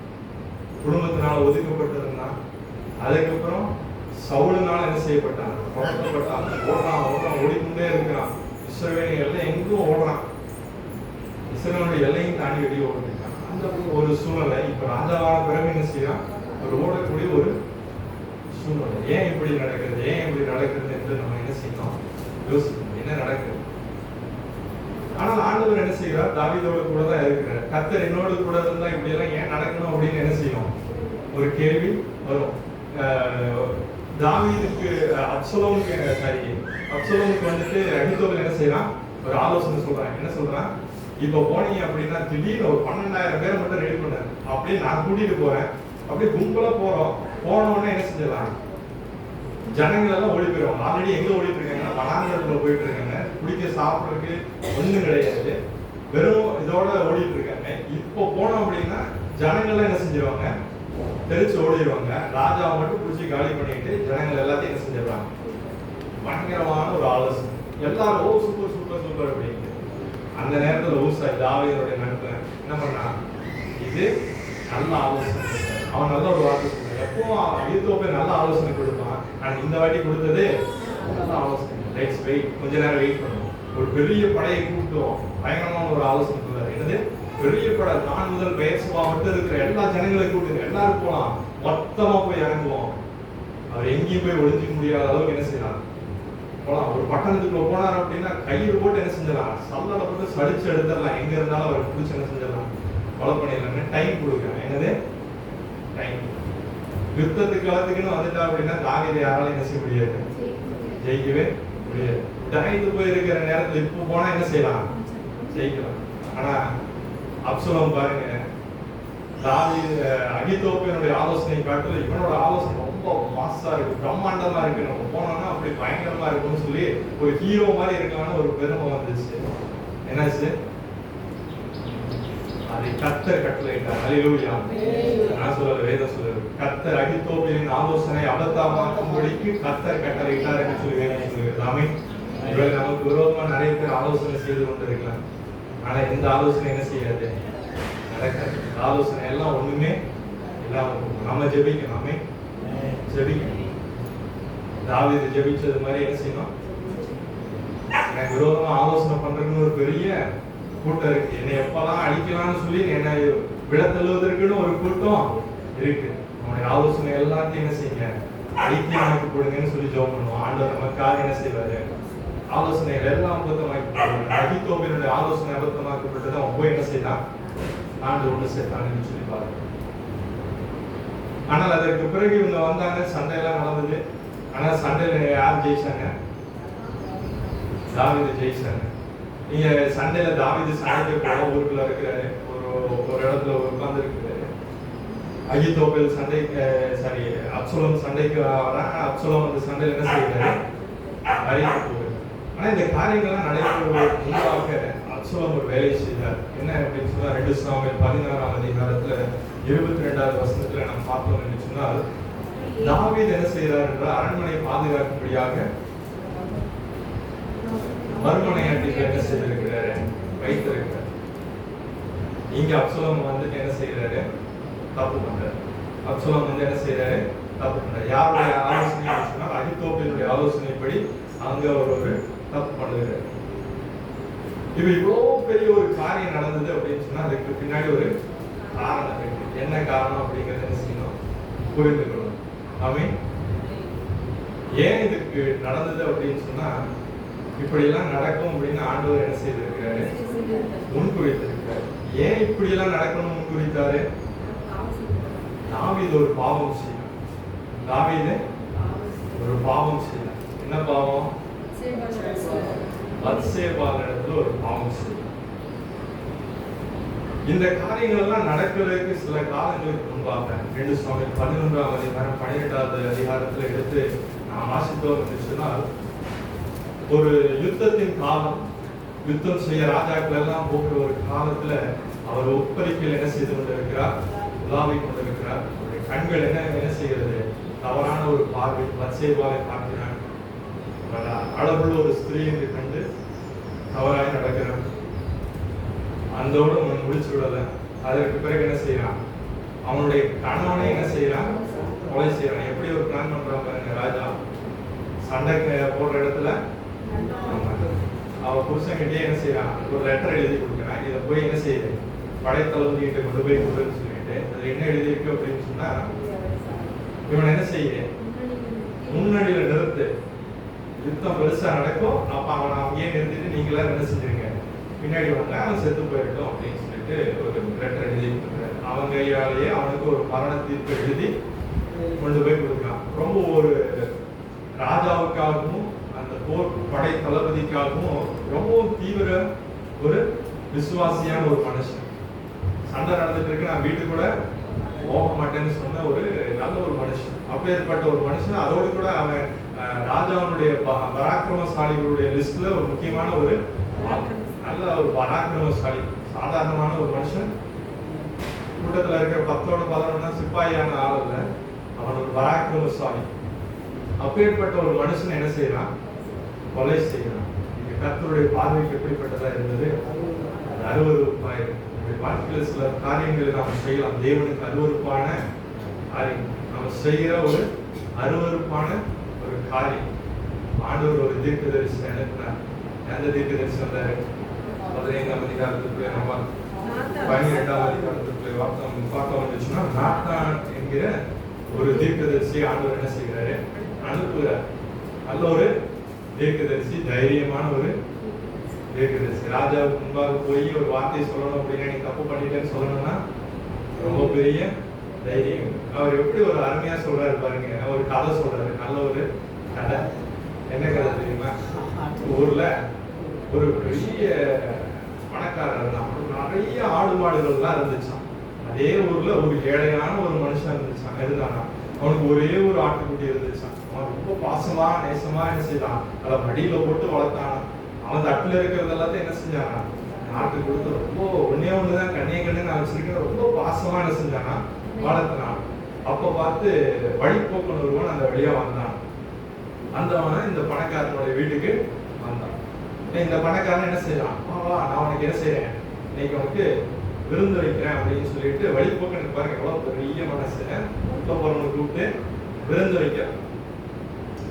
குடும்பத்தினால ஒதுக்கப்பட்டிருந்தான். அதுக்கப்புறம் சவுலுனால என்ன செய்யப்பட்டான், புறக்கப்பட்டான். ஓடுறான் ஓடிக்கொண்டே இருக்கிறான். இஸ்ரவேலின் எல்லை எங்கும் ஓடுறான். இஸ்ரவேலுடைய எல்லையும் தாண்டி வெளியே ஓடிட்டான். அந்த ஒரு சூழ்நிலை இப்ப ராஜாவான பிறகு என்ன செய்யறான், ஒரு ஓடக்கூடிய ஒரு சூழ்நிலை. ஏன் இப்படி நடக்கிறது என்று நம்ம என்ன செய்யணும், யோசிக்கணும். என்ன நடக்குது? ஆனால் ஆண்டவர் என்ன செய்கிறார், தாவீதோட கூட தான் இருக்கிறார். கர்த்தர் என்னோடு கூட இருந்தா இப்படி எல்லாம் ஏன் நடக்கணும் அப்படின்னு என்ன செய்யணும், ஒரு கேள்வி வரும். தாவீதுக்கு அப்சலோமுக்கு வந்துட்டு அகித்தோபேல் என்ன செய்யறான், ஒரு ஆலோசனை சொல்றான். என்ன சொல்றான், இப்ப போனீங்க அப்படின்னா திடீர்னு ஒரு 12,000 பேரை மட்டும் ரெடி பண்ணாரு. அப்படியே நான் கூட்டிட்டு போறேன். அப்படியே கும்பலா போறோம். போன உடனே என்ன செஞ்சிடலாம், ஜனங்கள் எல்லாம் ஓடி போயிடுவாங்க. ஆல்ரெடி எங்க ஓடிட்டு இருக்காங்கன்னா வனாந்தரத்துல போயிட்டு இருக்காங்க. குடிக்க சாப்பிட்றதுக்கு ஒண்ணும் கிடையாது, வெறும் இதோட ஓடிட்டு இருக்காங்க. இப்போ போனோம் அப்படின்னா ஜனங்கள்லாம் என்ன செஞ்சிருவாங்க, தெரிச்சு ஓடிடுவாங்க. ராஜாவை மட்டும் பிடிச்சி காலி பண்ணிட்டு ஜனங்கள் எல்லாத்தையும் என்ன செஞ்சிடறாங்க. பயங்கரமான ஒரு ஆலோசனை. எல்லாரும் ஓ சூப்பர் சூப்பர் சூப்பர் அப்படின்ட்டு. அந்த நேரத்துல ஊசாய் தாவீதுடைய நண்பன் என்ன பண்ணா, இது நல்ல ஆலோசனை. அவன் நல்ல ஒரு வார்த்தை சொன்னான். எப்பவும் அகித்தோபேல் நல்ல ஆலோசனை கொடுப்பான். ஆனா இந்த வாட்டி கொடுத்தது நல்ல ஆலோசனை. லெட்ஸ் வெயிட், கொஞ்ச நேரம் வெயிட் பண்ணுவோம். ஒரு பெரிய படையை கூட்டுவோம். பயங்கரமான ஒரு ஆலோசனை சொல்றாரு. என்னது பெரிய படை, நான் முதல் பெயர்சபா மட்டும் இருக்கிற எல்லா ஜனங்களையும் கூட்டுங்க, எல்லாரும் போலாம், மொத்தமா போய் இறங்குவோம். அவர் எங்கேயும் போய் ஒளிஞ்சிக்க முடியாத அளவுக்கு என்ன செய்யலாம், போலாம். ஒரு பட்டணத்துக்குள்ள போனார் அப்படின்னா கயிறு போட்டு என்ன செஞ்சிடலாம், சல்லடை போட்டு சடிச்சு எடுத்துடலாம். எங்க இருந்தாலும் அவர் பிடிச்சி என்ன செஞ்சிடலாம், கொலை பண்ணிடலாம். டைம் கொடுக்குறேன். என்னது டைம். யுத்தத்துக்கு காலத்துக்குன்னு வந்துட்டா அப்படின்னா தாவீதை யாராலும் என்ன செய்ய முடியாது, ஜெயிக்கவே முடியாது. தாவீது போய் இருக்கிற நேரத்துல இப்போ போனா என்ன செய்யலாம், ஜெயிக்கலாம். ஆனா அப்சலோம் பாருங்க, தாவீது அகித்தோப்பேலுடைய ஆலோசனை காட்டுல இவனோட ஆலோசனை ரொம்ப மாசா இருக்கு, பிரம்மாண்டமா இருக்கு. நம்ம போனோம்னா அப்படி பயங்கரமா இருக்கும்னு சொல்லி ஒரு ஹீரோ மாதிரி இருக்கலாம்னு ஒரு பெருமை வந்துச்சு. என்னாச்சு, அதை கர்த்தர் கட்டளையிட்டார். அல்லேலூயா. நான் சொல்லல, வேதம் சொல்லுது. கர்த்தர் அகித்தோப்பேலின் ஆலோசனை அபத்தமாக்கும்படிக்கு கர்த்தர் கட்டளையிட்டார் என்று சொல்லி வேதம் சொல்லுகிறது. ஆமென். இவர்கள் நமக்கு விரோதமா நிறைய பேர் ஆலோசனை செய்து கொண்டிருக்கலாம். ஆனா எந்த ஆலோசனை என்ன செய்யாது, நடக்காது. ஆலோசனை எல்லாம் ஒண்ணுமே இல்லாம நம்ம ஜெபிக்கணும். ஆமென். ஜெபிக்கணும். தாவீது ஜெபிச்சது மாதிரி என்ன செய்யணும், எனக்கு விரோதமா ஆலோசனை பண்றதுன்னு ஒரு பெரிய கூட்டம் இருக்கு. என்னை எப்பெல்லாம் அடிக்கலாம்னு சொல்லி என்னை விடத்தள்ளுவதற்குன்னு ஒரு கூட்டம் இருக்கு. நம்முடைய ஆலோசனை எல்லாத்தையும் என்ன செய்யுங்க, ஐக்கியமாக்கி கொடுங்கன்னு சொல்லி ஜெபம் பண்ணுவோம். ஆண்டவர் நமக்காக என்ன செய்வாரு, ஆலோசனைகள் எல்லாம் அபத்தமாக்கி, அகித்தோப்பேலுடைய ஆலோசனை அபத்தமாக்கப்பட்டது. அவன் போய் என்ன செய்தான், ஆண்டு ஒன்று சேர்த்தான்னு சொல்லி பாருங்க. ஆனால் அதற்கு பிறகு இவங்க வந்தாங்க, சண்டையெல்லாம் நடந்தது. ஆனா சண்டையில யார் ஜெயிச்சாங்க, தாவீது ஜெயிச்சாங்க. நீங்க சண்டையில தாவீது சண்டைக்கு போல ஊருக்குள்ள இருக்கிறாரு, ஒரு இடத்துல உட்கார்ந்து இருக்கிறாரு. அகித்தோப்பேல் சண்டைக்கு அப்சலோம் சண்டைக்கு வரான். அப்சலோம் அந்த சண்டையில என்ன செய்யறாரு, அறிவித்து போகுது. ஆனா இந்த காரியங்கள்லாம் நடைபெறுவதற்கு முன்பாக அப்சலோம் ஒரு வேலை செய்தார். என்ன அப்படின்னு சொன்னா 2 சாமுவேல் 16ஆம் அதிகாரத்துல 22வது வசனத்துல நம்ம பார்த்தோம் என்று சொன்னால், தாவீது என்ன செய்யறார் என்றால் அரண்மனையை பாதுகாக்கும்படியாக மறுமனையாட்டிகள் என்ன செய்திருக்கிறாரு, வைத்திருக்கிறார். இங்க அப்சலோம் வந்துட்டு என்ன செய்யறாரு, தப்பு பண்றாரு. அப்சலோம் வந்து என்ன செய்யறாரு, தப்பு பண்றாரு. யாருடைய ஆலோசனை சொன்னால் அகித்தோப்பேலுடைய ஆலோசனைப்படி அங்க ஒரு தப்பு பண்ணுகிறாரு. இது இவ்வளவு பெரிய ஒரு காரியம் நடந்தது அப்படின்னு சொன்னா அதுக்கு பின்னாடி ஒரு காரணம் இருக்கு. என்ன காரணம் அப்படிங்கறத என்ன செய்யணும், புரிந்துக்கணும். ஆமென். ஏன் இதுக்கு நடந்தது அப்படின்னு சொன்னா, இப்படி எல்லாம் நடக்கும் அப்படின்னு ஆண்டவர் என்ன செய்திருக்கிறாரு, முன்குறித்திருக்கிறாரு. ஏன் இப்படி எல்லாம் நடக்கணும் முன்குறித்தாரு, தாவீது ஒரு பாவம் செய்யணும். தாவீது ஒரு பாவம் செய்யணும். என்ன பாவம், பத்சேபாவிடத்துல ஒரு பாவம் செய்யணும். இந்த காரியங்கள் எல்லாம் நடக்கிறதுக்கு சில காலங்களுக்கு முன்பாக 2 சாமுவேல் 11ஆம் அதிகாரம் 12வது அதிகாரத்துல எடுத்து நாம் வாசித்தோம் என்று சொன்னால், ஒரு யுத்தத்தின் காலம், யுத்தம் செய்ய ராஜாக்கள் எல்லாம் போகிற ஒரு காலத்துல அவர் ஒப்பரிக்கையில் என்ன செய்து கொண்டிருக்கிறார், உலாவிக் கொண்டிருக்கிறார். அவருடைய கண்கள் என்ன செய்கிறது, தவறான ஒரு பார்வை, பச்சைவாலை பார்க்கிறான். அழகுள்ள ஒரு ஸ்திரீ என்று கண்டு தவறாக நடக்கிறான். அந்தோடு அவன் முடிச்சு விடல. அதற்கு பிறகு என்ன செய்யறான்? அவனுடைய கணவனை என்ன செய்யறான்? கொலை செய்யறான். எப்படி ஒரு பிளான் பண்றான் பாருங்க ராஜா. சண்டை போடுற இடத்துல அவ புருஷன்கிட்டே என்ன செய்யறான்? ஒரு லெட்டர் எழுதி கொடுக்குறான். இதை போய் என்ன செய்யுது? படைத்தளபதி கிட்ட கொண்டு போய் கொடுன்னு சொல்லிட்டு அதுல என்ன எழுதியிருக்கு அப்படின்னு சொன்னா, இவன் என்ன செய்ய முன்னாடியில நிறுத்து, யுத்தம் பெருசா நடக்கும், அப்ப அவனை அங்கேயே நிறுத்திட்டு நீங்களா என்ன செஞ்சிருங்க, பின்னாடி வந்தா அவன் செத்து போயிடட்டும் அப்படின்னு சொல்லிட்டு ஒரு லெட்டர் எழுதி கொடுக்குறாரு. அவன் கையாலேயே அவனுக்கு ஒரு மரண தீர்ப்பு எழுதி கொண்டு போய் கொடுக்குறான். ரொம்ப ஒரு ராஜாவுக்காகவும் அந்த போர் படை தளபதிக்காகவும் ரொம்பவும் தீவிர ஒரு விசுவாசியான ஒரு மனுஷன். சண்டை நடந்துட்டு இருக்கு, நான் வீட்டு கூட போக மாட்டேன்னு சொன்ன ஒரு நல்ல ஒரு மனுஷன். அப்பேற்பட்ட ஒரு மனுஷன், அதோடு கூட அவன் ராஜாவுடைய பராக்கிரமசாலிகளுடைய லிஸ்ட்ல ஒரு முக்கியமான ஒரு நல்ல ஒரு பராக்கிரமசாலி, சாதாரணமான ஒரு மனுஷன். கூட்டத்தில் இருக்கிற 10-11 சிப்பாயான ஆள் இல்ல, அவன் ஒரு பராக்கிரமசாலி. அப்பேற்பட்ட ஒரு மனுஷன் என்ன செய்யறான்? கொலை செய்யறான். இது கர்த்தருடைய பார்வைக்கு எப்படிப்பட்டதா இருந்தது? அருவருப்பாய். வாழ்க்கையில் சில காரியங்களை நாம் செய்யலாம், தேவனுக்கு அருவருப்பான காரியம், நாம் செய்கிற ஒரு அருவருப்பான ஒரு காரியம். ஆண்டவர் ஒரு தீர்க்கதரிசி அனுப்பினார். எந்த தீர்க்கதரிசி வந்தாரு? 15ஆம் அதிகாரத்துக்குள்ளே நம்ம 12ஆம் அதிகாரத்துக்குள்ளே பார்க்க வந்துச்சுன்னா, நாத்தான் என்கிற ஒரு தீர்க்கதரிசி ஆண்டவர் என்ன செய்கிறாரு? அனுப்புகிறார். நல்ல ஒரு தீர்க்கதரிசி, தைரியமான ஒரு தீர்க்கதரிசி. ராஜாவுக்கு முன்பாக போய் ஒரு வார்த்தை சொல்லணும் அப்படின்னா, நீ தப்பு பண்ணிட்டேன்னு சொல்லணும்னா ரொம்ப பெரிய தைரியம். அவர் எப்படி ஒரு அருமையா சொல்றாரு பாருங்க. ஒரு கதை சொல்றாரு, நல்ல ஒரு கதை. என்ன கதை தெரியுமா? ஊர்ல ஒரு பெரிய பணக்காரர் இருந்தான். நிறைய ஆடு மாடுகள்லாம் இருந்துச்சான். அதே ஊர்ல ஒரு ஏழையான ஒரு மனுஷன் இருந்தானா. அவனுக்கு ஒரே ஒரு ஆட்டுக்குட்டி இருந்துச்சான். அவன் ரொம்ப பாசமா நேசமா என்ன செய்தான்? அதை மடியில போட்டு வளர்த்தானா. அவன் தட்டுல இருக்கிறது எல்லாத்தையும் என்ன செஞ்சானா? நாட்டுக்கு கொடுத்து ரொம்ப ஒண்ணுதான் கண்ணியை நான் வச்சிருக்கேன், ரொம்ப பாசமா என்ன செஞ்சானா? வளர்த்தினான். அப்ப பார்த்து வழிபோக்கன் ஒருவன் அந்த வழியா வந்தான். வந்தவன இந்த பணக்காரனுடைய வீட்டுக்கு வந்தான். இந்த பணக்காரன் என்ன செய்யறான்? நான் உனக்கு என்ன செய்யறேன், இன்னைக்கு உனக்கு விருந்து வைக்கிறேன் அப்படின்னு சொல்லிட்டு, வழிபோக்கனுக்கு பாருங்க எவ்வளவு பெரிய மனசு, போறவனுக்கு கூப்பிட்டு விருந்து வைக்கிறான்.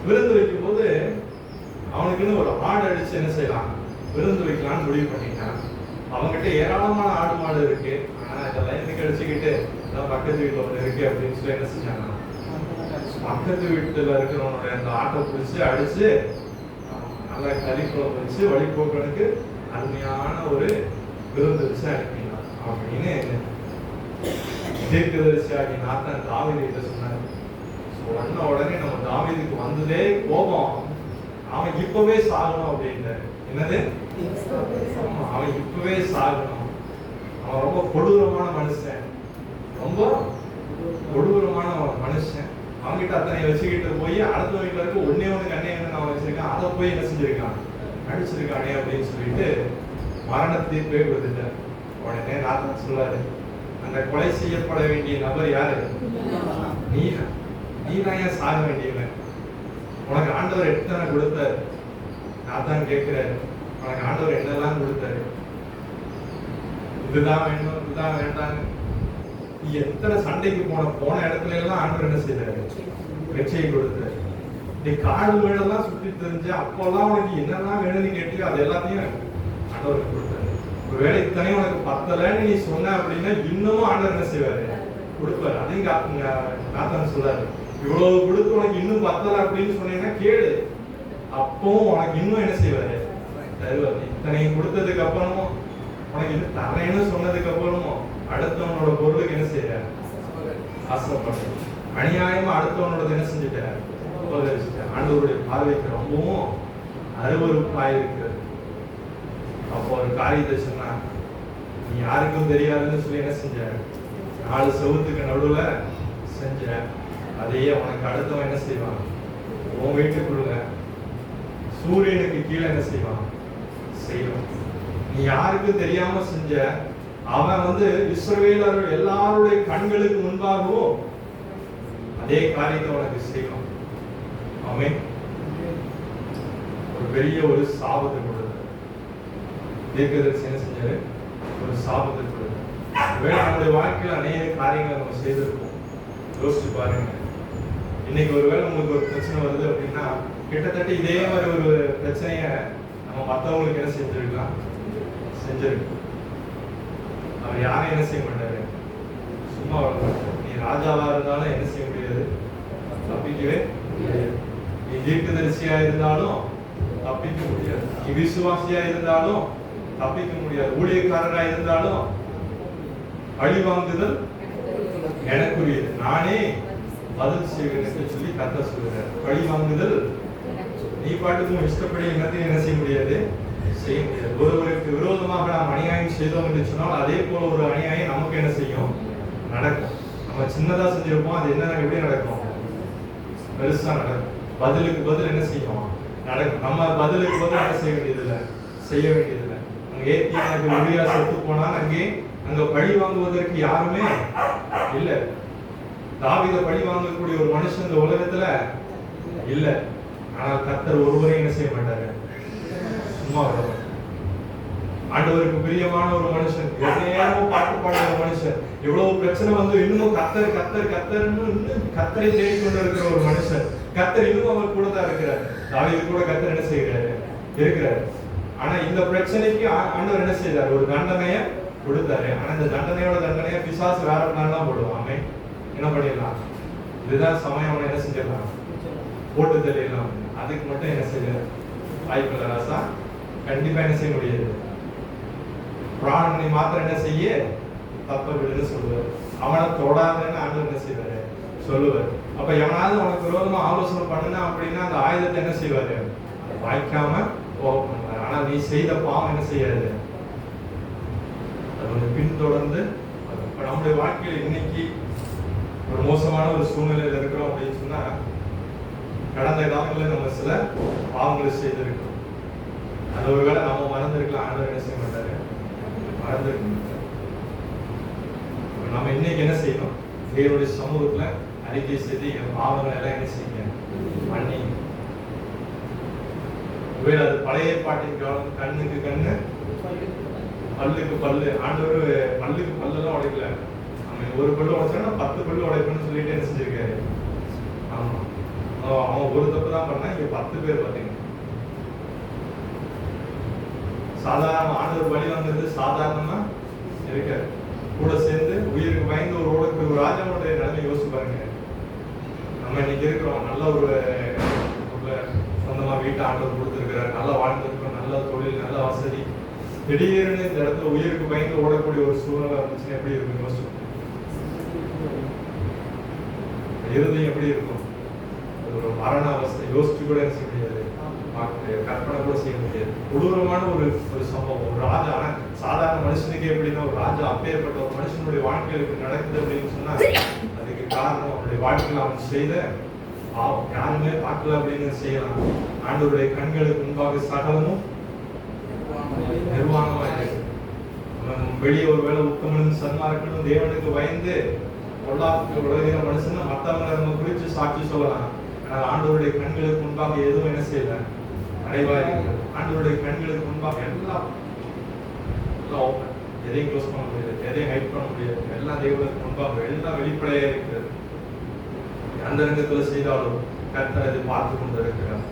விருந்து வைக்கும் போது அவனுக்குன்னு ஒரு ஆடு அடிச்சு என்ன செய்யலாம், விருந்து வைக்கலாம்னு முடிவு பண்ணிட்டான். அவங்ககிட்ட ஏராளமான ஆடு மாடு இருக்கு. ஆனா இதெல்லாம் எனக்கு அடிச்சுக்கிட்டு பக்கத்து வீட்டுல ஒண்ணு இருக்கு அப்படின்னு சொல்லி என்ன செஞ்சாங்க, பக்கத்து வீட்டுல இருக்கிறவனுடைய அந்த ஆட்டை பிடிச்சு அடிச்சு நல்லா கறி குழம்பு வச்சு வழிபோக்கனுக்கு அருமையான ஒரு விருந்து வச்சு அனுப்பினான் அப்படின்னு தீர்க்கதரிசியாகி நாத்தான் தாவீதுகிட்ட சொன்னாரு. சொன்ன உடனே நம்ம தாவீதுக்கு வந்ததே கோபம். அவன் இப்பவே சாகணும் அப்படின்றாரு. என்னது? அவன் இப்பவே சாகணும். அவன் ரொம்ப கொடூரமான மனுஷன், ரொம்ப கொடூரமான மனுஷன். அவன்கிட்ட அத்தனை வச்சுக்கிட்டு போய் அடுத்த வீட்டுல இருக்க ஒன்னே ஒண்ணு கண்ணே அவன் வச்சிருக்கான், அதை போய் என்ன செஞ்சிருக்கான், அடிச்சிருக்கானே அப்படின்னு சொல்லிட்டு மரண தீர்ப்பே கொடுத்துட்டார். உடனே நாத்தான் சொல்லாரு, அந்த கொலை செய்யப்பட வேண்டிய நபர் யாரு? நீதான் ஏன் சாக வேண்டியவன்? உனக்கு ஆண்டவர் எத்தனை கொடுத்தாரு? நாத்தான் கேட்கிறாரு, உனக்கு ஆண்டவர் என்னெல்லாம் கொடுத்தாரு? இதுதான் வேணும், இதுதான் வேண்டாம். நீ எத்தனை சண்டைக்கு போன இடத்துல எல்லாம் ஆண்டவர் என்ன செய்தாரு? வெற்றியை கொடுத்தாரு. நீ காடு மேடெல்லாம் சுற்றி தெரிஞ்சு அப்பெல்லாம் உனக்கு என்னெல்லாம் வேணும்னு கேட்டியோ அது எல்லாத்தையும் ஆண்டவருக்கு கொடுத்தாரு. ஒரு வேலை இத்தனையும் உனக்கு பத்தலைன்னு நீ சொன்ன அப்படின்னா இன்னமும் ஆண்டவர் என்ன செய்வாரு? கொடுப்பாரு. அதையும் நாத்தான் சொல்றாரு, இவ்வளவு கொடுத்து உனக்கு இன்னும் பத்தலை அப்படின்னு சொன்னீங்கன்னா கேளு, அப்பவும் உனக்கு இன்னும் என்ன செய்வாரு? தருவாரு. இத்தனையும் கொடுத்ததுக்கு அப்புறமும் உனக்கு இன்னும் தரேன்னு சொன்னதுக்கு அப்புறமும் அடுத்தவனோட பொருளுக்கு என்ன செய்யற? ஆசைப்பட்ட அநியாயமா அடுத்தவனோட என்ன செஞ்சுட்ட? ஆண்டவருடைய பார்வைக்கு ரொம்பவும் அருவருப்பாயிருக்கிறது. அப்போ ஒரு காரியத்தை சொன்னா, நீ யாருக்கும் தெரியாதுன்னு சொல்லி என்ன செஞ்ச? 4 செவுத்துக்கு நடுவுல செஞ்ச. அதையே உனக்கு அடுத்தவன் என்ன செய்வான்? உன் வீட்டுக்குள்ள சூரியனுக்கு கீழே என்ன செய்வான்? செய்வான். நீ யாருக்கும் தெரியாம செஞ்ச. அவன் இஸ்ரவேலர் எல்லாருடைய கண்களுக்கு முன்பாகவும் அதே காரியத்தை உனக்கு செய்யும். ஆமென். ஒரு பெரிய ஒரு சாபத்தை கொடுத்தார். தீர்க்கதரிசி என்ன செஞ்சாரு? ஒரு சாபத்தை கொடுத்தார். ஒருவேளை நம்முடைய வாழ்க்கையில் அநேக காரியங்களை நம்ம செய்திருப்போம். யோசிச்சு பாருங்க. இன்னைக்கு ஒருவேளை உங்களுக்கு ஒரு பிரச்சனை வருது அப்படின்னா, கிட்டத்தட்ட இதே மாதிரி ஒரு பிரச்சனைய நம்ம மற்றவங்களுக்கு என்ன செஞ்சிருக்கலாம்? செஞ்சிருக்கோம். அவர் யாரும் என்ன செய்ய மாட்டாரு? சும்மா நீ ராஜாவா இருந்தாலும் என்ன செய்ய முடியாது? தப்பிக்கவே முடியாது. நீ தீர்க்கதரிசியா இருந்தாலும் தப்பிக்க முடியாது. நீ விசுவாசியா இருந்தாலும் தப்பிக்க முடியாது. ஊழியக்காரரா இருந்தாலும் பழி வாங்குதல் எனக்குரியது, நானே பதில் செய்வேன் சொல்லி கர்த்தர் சொல்கிறார். பழி வாங்குதல் நீ பாட்டுக்கும் இஷ்டப்படி எல்லாத்தையும் என்ன செய்ய முடியாது? செய்ய முடியாது. ஒருவருக்கு விரோதமாக நாம் அநியாயம் செய்தோம் என்று சொன்னால் அதே போல ஒரு அநியாயம் நமக்கு என்ன செய்யும்? நடக்கும். நம்ம சின்னதா செஞ்சிருப்போம், அது என்ன எப்படி நடக்கும்? பெருசா நடக்கும். பதிலுக்கு பதில் என்ன செய்யும்? நடக்கும். நம்ம பதிலுக்கு பதில் என்ன செய்ய வேண்டியதில்லை? செய்ய வேண்டியதில்லை. அங்க ஏத்தியானுக்கு உரியா செத்து போனால் அங்க பழி வாங்குவதற்கு யாருமே இல்லை. தாவீத பழி வாங்கக்கூடிய ஒரு மனுஷன் இந்த உலகத்துல இல்ல. ஆனால் கர்த்தர் ஒருவரே என்ன செய்ய மாட்டாரு? சும்மா வருவார். ஆண்டவருக்கு பிரியமான ஒரு மனுஷன், எதையாரும் பாட்டு பாடுற மனுஷன், எவ்வளவு பிரச்சனை வந்து இன்னும் கர்த்தர் கர்த்தர் கர்த்தர்னு இன்னும் கர்த்தரை தேடிக்கொண்டு இருக்கிற ஒரு மனுஷன். கர்த்தர் இன்னும் அவர் கூட தான் இருக்கிறார். தாவீது கூட கர்த்தர் என்ன செய்கிறாரு? இருக்கிறாரு. ஆனா இந்த பிரச்சனைக்கு ஆண்டவர் என்ன செய்தார்? ஒரு தண்டனைய கொடுத்தாரு. ஆனா இந்த தண்டனைய பிசாசு வேற தான் போடுவாங்க. என்ன பண்ணிடலாம்? இதுதான் சமயம், அவனை என்ன செஞ்சிடலாம்? போட்டு தெரியலாம். அதுக்கு மட்டும் என்ன செய்ய வாய்ப்பில்லை ராசா. கண்டிப்பா என்ன செய்ய முடியாது. பிராணனை மாத்திரம் என்ன செய்ய தப்ப விடுன்னு சொல்லுவார். அவனை தொடாதன்னு ஆண்டவர் என்ன செய்வாரு? சொல்லுவார். அப்ப எவனாவது உனக்கு விரோதமா ஆலோசனை பண்ணுனா அப்படின்னா அந்த ஆயுதத்தை என்ன செய்வாரு? வாய்க்காம போக பண்ணுவார். ஆனா நீ செய்த பாவம் என்ன செய்யாது? அது பின்தொடர்ந்து நம்முடைய வாழ்க்கையில் இன்னைக்கு ஒரு மோசமான ஒரு சூழ்நிலையில் இருக்கிறோம் அப்படின்னு சொன்னா, கடந்த காலங்களில் நம்ம சில பாவங்களை செய்திருக்கோம். அது ஒருவேளை நம்ம மறந்துருக்கலாம். ஆண்டவர் என்ன செய்ய மாட்டாரு? மறந்துருக்க மாட்டாரு. நம்ம இன்னைக்கு என்ன செய்யணும்? தேவனுடைய சமூகத்துல அறிக்கை செய்து என் பாவங்களை எல்லாம் என்ன செய்யுங்க? பண்ணி. ஒருவேளை அது பழைய பாட்டின் காலம், கண்ணுக்கு கண்ணு பல்லுக்கு பல்லு. ஆண்டவர் பல்லுக்கு பல்லெல்லாம் உடைக்கல. ஒரு பல்லு உடைச்சானா 10 பல்லு உடைப்பேன்னு சொல்லிட்டு என்ன செஞ்சிருக்காரு? ஆமா, அவன் ஒரு தப்பு தான் பண்ணா, இங்க 10 பேர் பாத்தீங்க. சாதாரண ஆண்டவர் வழி வாங்குறது சாதாரணமா இருக்காரு. கூட சேர்ந்து உயிருக்கு பயந்து ஒரு ராஜாவுடைய நிலைமை யோசிச்சு பாருங்க. நம்ம இன்னைக்கு இருக்கிறோம், நல்ல ஒரு சொந்தமா வீட்டை ஆண்டவர் கொடுத்துருக்கிறார், நல்லா வாழ்ந்துருக்கோம், நல்ல தொழில், நல்ல வசதி. திடீர்னு இந்த இடத்துல உயிருக்கு பயந்து ஓடக்கூடிய ஒரு சூழ்நிலை வந்துச்சுன்னா எப்படி இருக்கும்? யோசிச்சு இருதயம் எப்படி இருக்கும்? ஒரு மரண அவஸ்தை. யோசிச்சு கூட என்ன செய்ய முடியாது? கற்பனை கூட செய்ய முடியாது. கொடூரமான ஒரு சம்பவம். ஒரு ராஜா, ஆனா சாதாரண மனுஷனுக்கே எப்படின்னா, ஒரு ராஜா அப்பேற்பட்ட ஒரு மனுஷனுடைய வாழ்க்கையில் இப்படி நடக்குது அப்படின்னு சொன்னா அதுக்கு காரணம் அவனுடைய வாழ்க்கையில் அவன் செய்த பாவம். யாருமே பார்க்கல அப்படின்னு செய்யலாம். ஆண்டவருடைய கண்களுக்கு முன்பாக சகலமும் நிர்வாணமா இருக்கு. வெளியே ஒரு வேலை உத்தமனும் சன்மார்க்கனும் தேவனுக்கு பயந்து பொல்லாப்புக்கு உலகிற மனுஷன் மற்றவங்களை நம்ம குறித்து சாட்சி சொல்லலாம். ஆனால் ஆண்டவருடைய கண்களுக்கு முன்பாக எதுவும் என்ன செய்யல? அடைவா இருக்கிறது. ஆண்டவருடைய கண்களுக்கு முன்பாக எல்லாம் ஓப்பன். எதையும் க்ளோஸ் பண்ண முடியாது, எதையும் ஹைட் பண்ண முடியாது. எல்லாம் தேவனுக்கு முன்பாக எல்லாம் வெளிப்படையா இருக்கிறது. அந்த ரங்கத்துல செய்தாலும் கர்த்தர் அதை பார்த்து கொண்டு இருக்கிறார்.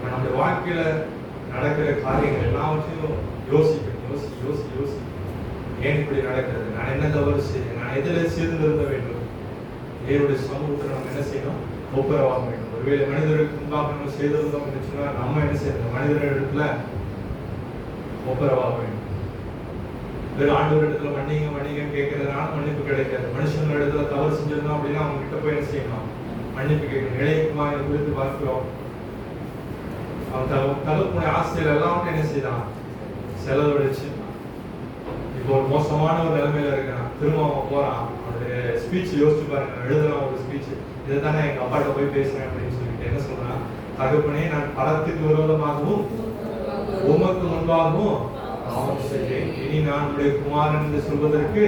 நம்முடைய வாழ்க்கையில நடக்கிற காரியங்கள் எல்லாவற்றையும் யோசிக்கணும். யோசி யோசி யோசி ஏன் இப்படி நடக்கிறது? நான் என்ன தவறு செய்ய? நான் எதில் சேர்ந்திருந்த வேண்டும்? தேவனுடைய சமூகத்தில் நம்ம என்ன செய்யணும்? ஒப்புரவாக வேண்டும். ஒருவேளை மனிதர்களுக்கு முன்பாக நம்ம செய்திருந்தோம் என்று சொன்னால் நம்ம என்ன செய்யணும்? மனிதர்களிடத்துல ஒப்புரவாக வேண்டும். வெறும் ஆண்டவர் இடத்துல மன்னிங்கன்னு கேட்கறதுனால மன்னிப்பு கிடைக்காது. மனுஷங்க இடத்துல தவறு செஞ்சிருந்தோம் அப்படின்னா அவங்க கிட்ட போய் என்ன செய்யணும்? மன்னிப்பு கேட்கணும். இளையகுமாரனை குறித்து பார்க்கிறோம். அவன் தகப்பனுடைய ஆசிரியர் எல்லாம் என்ன செய்தான்? செலவழிச்சு இப்போ ஒரு மோசமான ஒரு நிலைமையில இருக்கான். திரும்ப அவன் போறான். அவனுடைய ஸ்பீச் யோசிச்சு பாருங்க. எழுதுறான் ஒரு ஸ்பீச். இதை தானே எங்க அப்பாட்ட போய் பேசுறேன் அப்படின்னு சொல்லிட்டு என்ன சொல்றான்? தகப்பனே, நான் பலத்துக்கு விரோதமாகவும் உமக்கு முன்பாகவும் பாவம் செய்தேன். இனி நான் உடைய குமாரன் என்று சொல்வதற்கு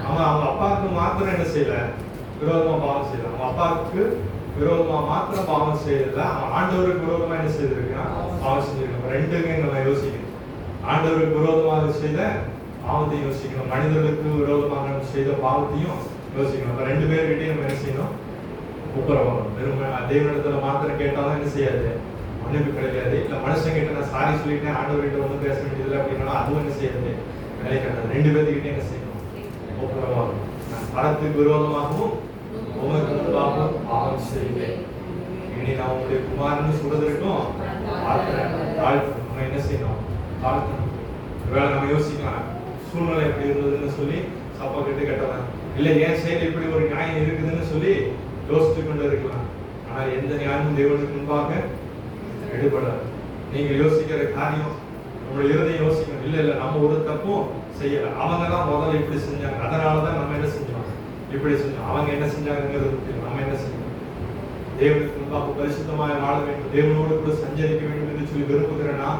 அவன் அவங்க அப்பாவுக்கு மாத்திரம் என்ன செய்யல? விரோதமா பாவம் செய்யலாம். அவன் அப்பாவுக்கு விரோதமா மாத்திரம் பாவம் செய்யல, அவன் ஆண்டவருக்கு விரோதமா என்ன செய்திருக்கான்? பாவம் செஞ்சிருக்கான். ரெண்டுமே நம்ம யோசிக்கணும். ஆண்டவருக்கு விரோதமாக செய்த பாவத்தையும் யோசிக்கணும், மனிதர்களுக்கு விரோதமாக செய்த பாவத்தையும் யோசிக்கணும். அப்ப ரெண்டு பேர்கிட்டையும் நம்ம என்ன செய்யணும்? ஒப்புரவாகணும். வெறும் தேவனிடத்துல மாத்திரம் கேட்டாலும் என்ன செய்யாது? மன்னிப்பு கிடைக்காது. இல்ல மனுஷன் கிட்ட நான் சாரி சொல்லிட்டேன், ஆண்டவர்கிட்ட வந்து பேச வேண்டியதில்லை அப்படின்னா அதுவும் என்ன செய்யாது? நிலைக்காது. ரெண்டு பேர்கிட்ட என்ன செய்யணும்? ஒப்புரவாகணும். நான் பரத்துக்கு விரோதமாகவும் உமக்கு முன்பாகவும் பாவம் செய்தேன், இனி நான் உங்களுடைய குமாரன்னு சொல்றதற்கும் தாழ்த்தணும். நம்ம என்ன செய்யணும்? தாழ்த்தணும். ஒருவேளை நம்ம யோசிக்கலாம், சூழ்நிலை எப்படி இருந்ததுன்னு சொல்லி சப்பா கிட்ட கேட்டலாம், இல்ல ஏன் செயல் இப்படி ஒரு நியாயம் இருக்குதுன்னு சொல்லி யோசித்து கொண்டு இருக்கலாம். ஆனால் எந்த நியாயமும் தேவனுக்கு முன்பாக எடுபடாது. நீங்க யோசிக்கிற காரியம் நம்மளுடைய இருதயம் யோசிக்கணும். இல்ல நம்ம ஒரு தப்பும் செய்யல, அவங்க தான் முதல்ல இப்படி செஞ்சாங்க, அதனாலதான் நம்ம என்ன செஞ்சோம்? இப்படி செஞ்சோம். அவங்க என்ன செஞ்சாங்கிறது முக்கியம், நம்ம என்ன செய்யணும்? தேவனுக்கு முன்பாக பரிசுத்தமாக வாழ வேண்டும், தேவனோடு கூட சஞ்சரிக்க வேண்டும் என்று சொல்லி விரும்புகிறேன்னா,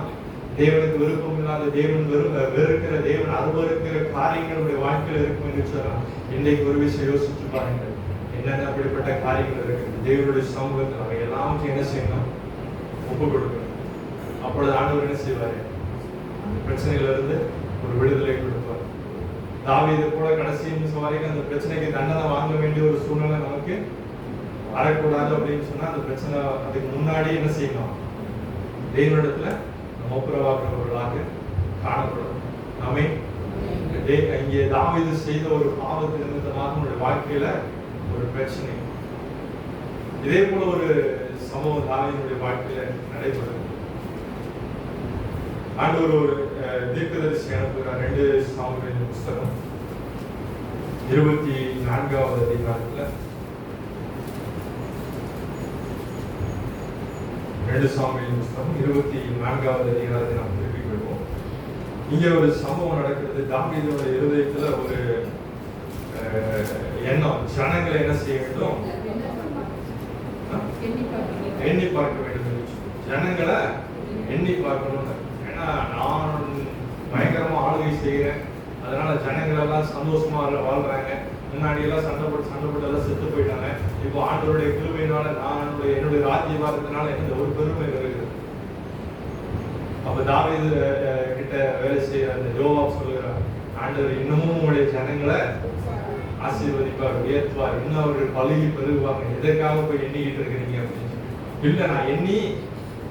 தேவனுக்கு விருப்பம் இல்லாத, தேவன் வெறுக்கிற, தேவன் அருவருக்கிற காரியங்களுடைய வாழ்க்கையில் இருக்கும் என்று சொல்லலாம். இன்றைக்கு ஒரு விஷயம் யோசிச்சு பாருங்க, என்னென்ன அப்படிப்பட்ட காரியங்கள் இருக்கு தேவனுடைய சமூகத்தில். அவை எல்லாத்தையும் என்ன செய்யணும்? ஒப்பு கொடுக்கணும். அப்பொழுது ஆண்டவர் என்ன செய்வாரு? பிரச்சனையில இருந்து ஒரு விடுதலை கொடுப்பார். தாவீது கூட கடைசி நிமிஷம் வரைக்கும் அந்த பிரச்சனைக்கு தண்டனை வாங்க வேண்டிய ஒரு சூழ்நிலை நமக்கு வரக்கூடாது அப்படின்னு சொன்னா, அந்த பிரச்சனை அதுக்கு முன்னாடி என்ன செய்யணும்? தேவனிடத்துல நம்ம ஒப்புரவாக்குறவர்களாக காணப்படும். நாமே இங்கே தாவீது செய்த ஒரு பாவத்து நிமித்தமாக நம்முடைய வாழ்க்கையில ஒரு பிரச்சனை. இதே போல ஒரு சம்பவம் தாவீதுடைய வாழ்க்கையில நடைபெறும். ஆண்டவர் ஒரு தீர்க்கதரிசி அனுப்புகிறார். 2 சாமுவேல் புஸ்தகம் 24வது அதிகாரத்துல 2 சாமுவேல் புஸ்தகம் 24வது அதிகாரத்தை நாம் திருப்பிக் கொள்வோம். இங்க ஒரு சம்பவம் நடக்கிறது. தாவீதோட இருதயத்துல ஒரு எண்ணம், ஜனங்களை என்ன செய்ய வேண்டும்? எண்ணி பார்க்க வேண்டும். ஜனங்களை எண்ணி பார்க்கணும். ஏன்னா நான் பயங்கரமா ஆளுகை செய்கிறேன், அதனால ஜனங்கள் எல்லாம் சந்தோஷமா வாழ்றாங்க. முன்னாடி எல்லாம் சண்டை போட்டு எல்லாம் செத்து போயிட்டாங்க. இப்போ ஆண்டவருடைய கிருபையினால என்னுடைய ராஜ்யபாரத்தினால எனக்கு ஒரு பெருமை வருகிறது. அப்ப தாவீது கிட்ட வேலை செய்யற அந்த யோவாப் சொல்லுகிறார், ஆண்டவர் இன்னமும் உங்களுடைய ஜனங்களை ஆசீர்வதிப்பார், உயர்த்துவார், இன்னும் அவர்கள் பழகி பெருகுவாங்க. எதற்காக போய் எண்ணிக்கிட்டு இருக்கிறீங்க அப்படின்னு சொல்லி. இல்ல நான் எண்ணி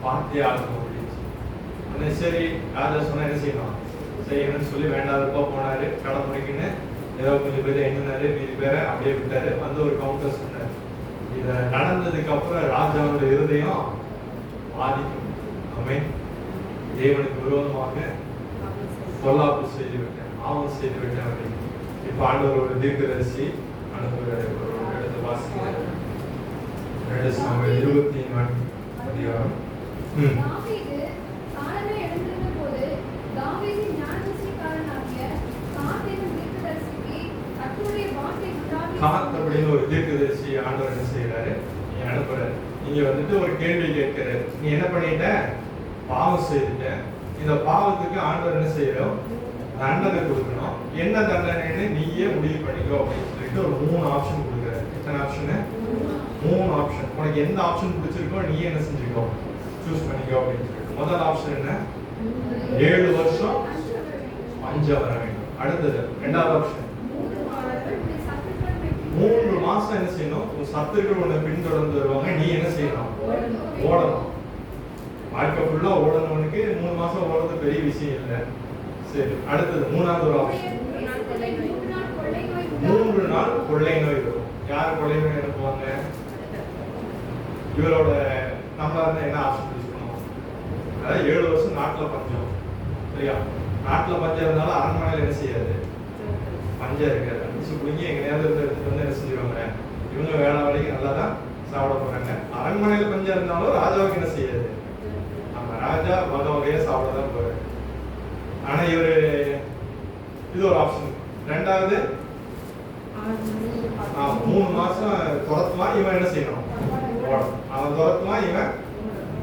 பார்த்தே ஆகணும் அப்படின்னு. சரி ராஜா சொன்னா என்ன செய்யணும்? செய்யணும்னு சொல்லி வேண்டாதப்பா போனாரு. கடை முடிக்குன்னு ஏதோ கொஞ்சம் பேரை எண்ணினாரு, மீதி பேரை அப்படியே விட்டாரு. வந்து ஒரு கவுண்டர் சொன்னார். இத நடந்ததுக்கு அப்புறம் ராஜாவோட இருதயம் பாதிக்கும். ஆமென். தேவனுக்கு விரோதமாக பொல்லாப்பு செய்து விட்டேன், பாவம் செய்து விட்டேன் அப்படின்னு. இப்ப ஆண்டவர் ஒரு தீர்க்கதரிசி அனுப்புகிறார். ஒரு இடத்தை வாசிக்கிறார். 2 சாமுவேல் 24 அதிகாரம். காத் அப்படின்னு ஒரு தீர்க்கதரிசி ஆண்டவர் என்ன செய்யறாரு? நீ அனுப்புறாரு. நீங்க வந்துட்டு ஒரு கேள்வி கேட்கிறாரு. நீ என்ன பண்ணிட்ட? பாவம் செய்துட்ட. இந்த பாவத்துக்கு ஆண்டவர் என்ன செய்யறோம்? தண்டனை கொடுக்கணும். என்ன தண்டனைன்னு நீயே முடிவு பண்ணிக்கோ அப்படின்னு சொல்லிட்டு ஒரு 3 ஆப்ஷன் கொடுக்குறாரு. எத்தனை ஆப்ஷனு? 3 ஆப்ஷன். உனக்கு எந்த ஆப்ஷன் பிடிச்சிருக்கோ நீயே என்ன செஞ்சுக்கோ, சூஸ் பண்ணிக்கோ அப்படின்னு சொல்லிட்டு. முதல் ஆப்ஷன் என்ன? 7 வருஷம் பஞ்சம் வர வேண்டும். அடுத்தது 2வது ஆப்ஷன் 3 மாசம் என்ன செய்யணும்? உன் சத்துருக்கள் உன்னை பின்தொடர்ந்து வருவாங்க, நீ என்ன செய்யணும்? ஓடணும். வாழ்க்கை ஃபுல்லா ஓடணும்னுக்கு 3 மாசம் ஓடுறது பெரிய விஷயம் இல்லை. சரி, அடுத்தது 3வது ஒரு ஆப்ஷன், 3 நாள் கொள்ளை நோய் வரும். யார் கொள்ளை நோய் அனுப்புவாங்க? இவரோட நம்ம என்ன ஆப்ஷன் யூஸ் பண்ணுவோம்? அதாவது 7 வருஷம் நாட்டுல பஞ்சம். சரியா? நாட்டுல பஞ்சம் இருந்தாலும் அரண்மனையில என்ன செய்யாது? பஞ்சம் இருக்காது. பிடிங்கி எங்கேயாவது எடுத்துட்டு வந்து என்ன செஞ்சுருவாங்க? இவங்க வேலைக்கு நல்லா தான் சாப்பிட போறாங்க. அரண்மனையில பஞ்சம் இருந்தாலும் ராஜாவுக்கு என்ன செய்யாது? நம்ம ராஜா வகை வகையா சாப்பிட தான் போறாரு. ஆனா இவரு இது ஒரு ஆப்ஷன். 2வது 3 மாசம் துரத்துமா, இவன் என்ன செய்யணும்? ஓடணும். அவன் துரத்துமா, இவன்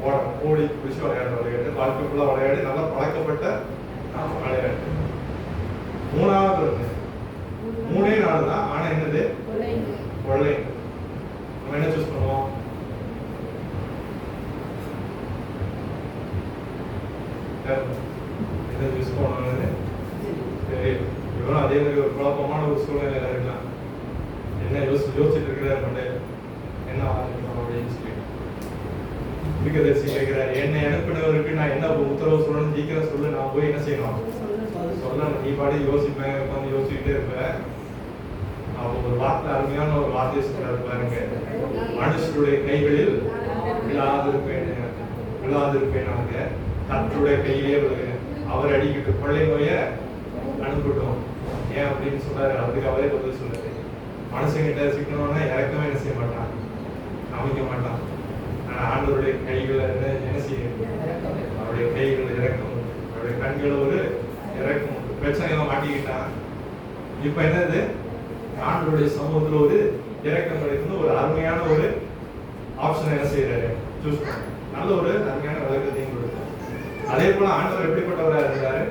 ஓடணும். ஓடி பிடிச்சி விளையாட்டு வாழ்க்கை ஃபுல்லா விளையாடி நல்லா பழக்கப்பட்ட விளையாட்டு. 3வது 3 நாள் தான். ஆனா என்னது? கொள்ளை கொள்ளை. நம்ம என்ன சூஸ் பண்ணுவோம்? என்ன சூஸ் பண்ணணும்னு சரி. இவரும் அதே மாதிரி ஒரு குழப்பமான ஒரு சூழ்நிலையில இருக்கலாம். என்ன யோசிச்சுட்டு இருக்கிறார் மண்டே என்ன ஆரம்பிக்கணும் அப்படின்னு சொல்லி தீர்க்கதரிசி கேட்கிறார், என்னை அனுப்பினவருக்கு நான் என்ன உத்தரவு சொல்லணும், சீக்கிரம் சொல்லு, நான் போய் என்ன செய்யணும் சொல்லணும். நீ பாடி யோசிப்பேன், உட்காந்து யோசிச்சுட்டே இருப்பேன். அவங்க ஒரு வார்த்தை, அருமையான ஒரு வார்த்தையை சொல்றாரு பாருங்க, மனுஷருடைய கைகளில் விழாதிருப்பேனாக கர்த்தருடைய கையிலே விழுகிறேன். அவர் அடிக்கிட்டு கொள்ளை நோய அனுப்பிட்டோம். ஏன் அப்படின்னு சொல்றாரு. அதுக்கு அவரே பதில் சொல்றாரு, மனுஷங்கிட்ட சிக்கணும்னா இறக்கமே என்ன செய்ய மாட்டான், அமைக்க மாட்டான். ஆனா ஆண்டவருடைய கைகளை என்ன செய்யும், அவருடைய கைகள் இறக்கம், அவருடைய கண்கள் ஒரு இறக்கம். பிரச்சனையில மாட்டிக்கிட்டான். இப்ப என்னது, ஆண்டவருடைய சமூகத்துல ஒரு இறக்கம் கிடைக்கணும். ஒரு அருமையான ஒரு ஆப்ஷன் என்ன செய்யறாரு, சூஸ் பண்ண. நல்ல ஒரு அருமையான விளக்கத்தையும் கொடுத்தார். அதே போல ஆண்டவர் எப்படிப்பட்டவரா இருந்தாரு,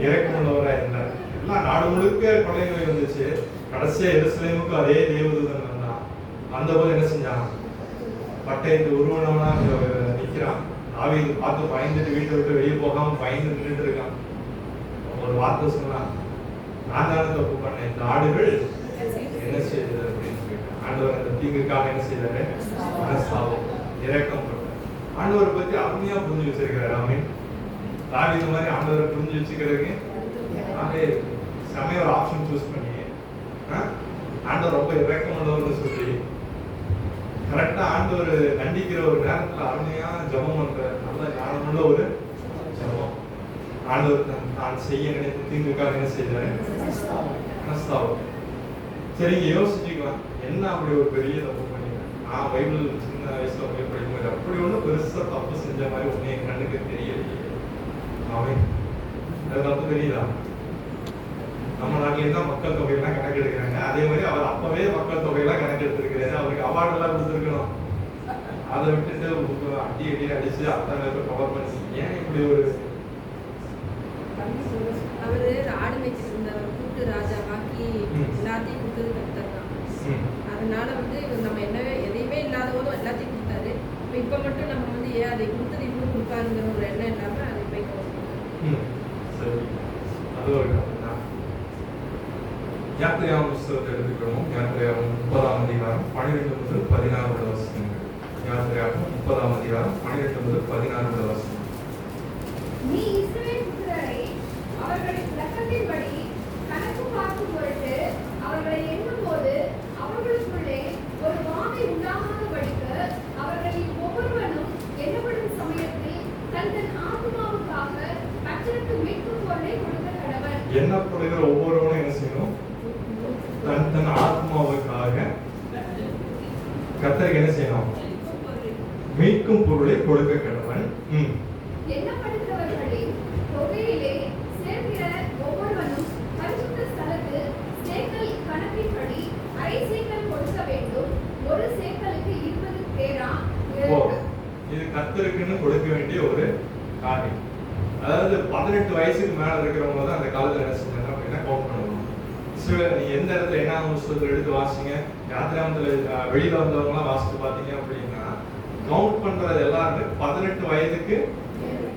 இறக்கம் உள்ளவரா இருந்தார். எல்லாம் நாடு முழுக்க கொள்ளை நோய் வந்துச்சு. கடைசியா எருசலேமுக்கு அதே தேவதூதன் வந்தான். வந்தபோது என்ன செஞ்சான், பட்டயத்தை உருவனவனா நிக்கிறான். தாவீது பார்த்து பயந்துட்டு வீட்டை விட்டு வெளியே போகாம பயந்து நின்றுட்டு இருக்கான். ஒரு வார்த்தை சொன்னான், நான் தானே தப்பு பண்ணேன், இந்த ஆடுகள் என்ன செய்யுது அப்படின்னு சொல்லிட்டு ஆண்டவர் அந்த தீங்குக்காக என்ன செய்தாரு, மனஸ்தாபம், இரக்கம் பண்ணார். ஆண்டவரை பத்தி அருமையா புரிஞ்சு வச்சிருக்கிறாரு. ஆமென். தாவீது மாதிரி ஆண்டவரை புரிஞ்சு வச்சுக்கிறதுக்கு சமய ஒரு ஆப்ஷன் சூஸ் பண்ணி ஆண்டவர் ரொம்ப இரக்கம் உள்ளவர்னு சொல்லி கரெக்டா ஆண்டவர் கண்டிக்கிற ஒரு நேரத்துல அருமையா ஜபம் பண்ற நல்ல ஞானமுள்ள ஒரு ஜபம். ஆண்டவர் நான் செய்ய நினைத்து தீங்குக்காக என்ன செய்தாரு, மனஸ்தாபம். சரிங்க, யோசிச்சுக்கலாம், என்ன அப்படி ஒரு பெரிய தப்பு பண்ணிக்கிறேன். நான் பைபிள் சின்ன வயசுல போய் படிக்கும்போது அப்படி ஒன்றும் பெருசா தப்பு செஞ்ச மாதிரி ஒண்ணு என் கண்ணுக்கு தெரியலையே. அவன் அது தப்பு தெரியுதா? நம்ம நாட்டிலே தான் மக்கள் தொகையெல்லாம் கணக்கு எடுக்கிறாங்க. அதே மாதிரி அவர் அப்பவே மக்கள் தொகையெல்லாம் கணக்கு எடுத்திருக்கிறாரு. அவருக்கு அவார்டு எல்லாம் கொடுத்துருக்கணும். அதை விட்டுட்டு அடி அடிச்சு அத்தனை பேருக்கு கவர் பண்ணி ஏன் இப்படி ஒரு அவரு ஆடு மேய்ச்சிட்டு இருந்தவர் கூட்டு ராஜா பாக்கி எல்லாத்தையும் கொடுத்தது கத்துறாங்க. அதனால வந்து நம்ம என்ன எதையுமே இல்லாத போதும் எல்லாத்தையும் கொடுத்தாரு. இப்ப மட்டும் நம்ம வந்து ஏன் அதை கொடுத்தது இன்னும் கொடுப்பாருங்கிற ஒரு எண்ணம் இல்லாம அதை போய் சரி, அது ஒரு யாத்திரையாம் புஸ்தகத்தை எடுத்துக்கிறோம். யாத்திரையாம் 30ஆம் அதிகாரம் 12 முதல் 16 வசனங்கள். யாத்திரையாம் 30ஆம் அதிகாரம் 12 முதல் 16 வசனம். நீ இஸ்ரவேல் புத்திரரை அவர்களின் இரக்கத்தின்படி கணக்கு பார்க்கும் பொருட்டு அவர்களை எண்ணும்போது அவர்களுக்குள்ளே ஒரு வாதை உண்டாகாதபடிக்கு அவர்களில் ஒவ்வொருவனும் எண்ணப்படும் சமயத்தில் தன் ஆத்மாவுக்காக கர்த்தருக்கு மீட்கும் பொருளை கொடுக்க கடவன். எண்ணப்படுகிற ஒவ்வொருவனும் என்ன செய்யணும், தன் ஆத்மாவுக்காக கர்த்தருக்கு என்ன செய்யணும், மீட்கும் பொருளை கொடுக்க கடவன். எண்ணப்படுகிறவர்களின் தொகையிலே சேர்க்கிற ஒவ்வொருவனும் பரிசுத்த ஸ்தலத்து சேக்கல் கணக்கின்படி அரை சேக்கல் கொடுக்க வேண்டும். ஒரு சேக்கலுக்கு 20 பேரா. இது கர்த்தருக்குன்னு கொடுக்க வேண்டிய ஒரு காரியம். அதாவது 18 வயசுக்கு மேல இருக்கிறவங்க தான் அந்த காலத்துல என்ன செஞ்சாங்க அப்படின்னா கவுண்ட் பண்ணுவாங்க. நீங்க எந்த இடத்துல என்ன புத்தகத்தை எடுத்து வாசிங்க, யாத்திராமத்துல வெளியில வந்தவங்களாம் வாசித்து பாத்தீங்க அப்படின்னா கவுண்ட் பண்றது எல்லாருமே 18 வயதுக்கு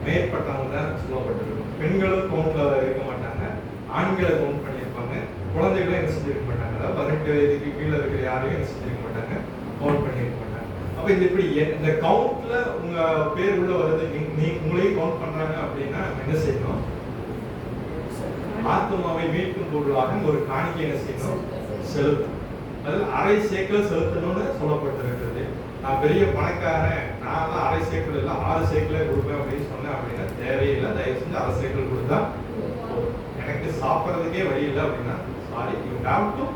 மேற்பட்டவங்க தான் சொல்லப்பட்டிருக்கும். பெண்களும் கவுண்ட்ல இருக்க மாட்டாங்க, ஆண்களை கவுண்ட் பண்ணியிருப்பாங்க, குழந்தைகளும் என்ன செஞ்சிருக்க மாட்டாங்க. அதாவது 18 வயதுக்கு கீழே இருக்கிற யாரையும் என்ன செஞ்சிருக்க மாட்டாங்க, கவுண்ட் பண்ணியிருக்க மாட்டாங்க. அப்ப இது இப்படி இந்த கவுண்ட்ல உங்க பேர் உள்ள வருது, உங்களையும் கவுண்ட் பண்றாங்க அப்படின்னா என்ன செய்யணும், ஆத்மாவை மீட்கும் பொருளாக ஒரு காணிக்கை என்ன செய்யணும், செலுத்தணும். அது அரை சேக்கல் செலுத்தணும்னு சொல்லப்பட்டிருக்கிறது. நான் பெரிய பணக்காரன், நான் தான் அரை சேக்கல் இல்லை 6 சேக்கலே கொடுப்பேன் அப்படின்னு சொன்னேன் அப்படின்னா தேவையில்லை. தயவு செஞ்சு அரை சேக்கல் கொடுத்தா எனக்கு சாப்பிட்றதுக்கே வழி இல்லை அப்படின்னா சாரி, யூ ஹேவ் டு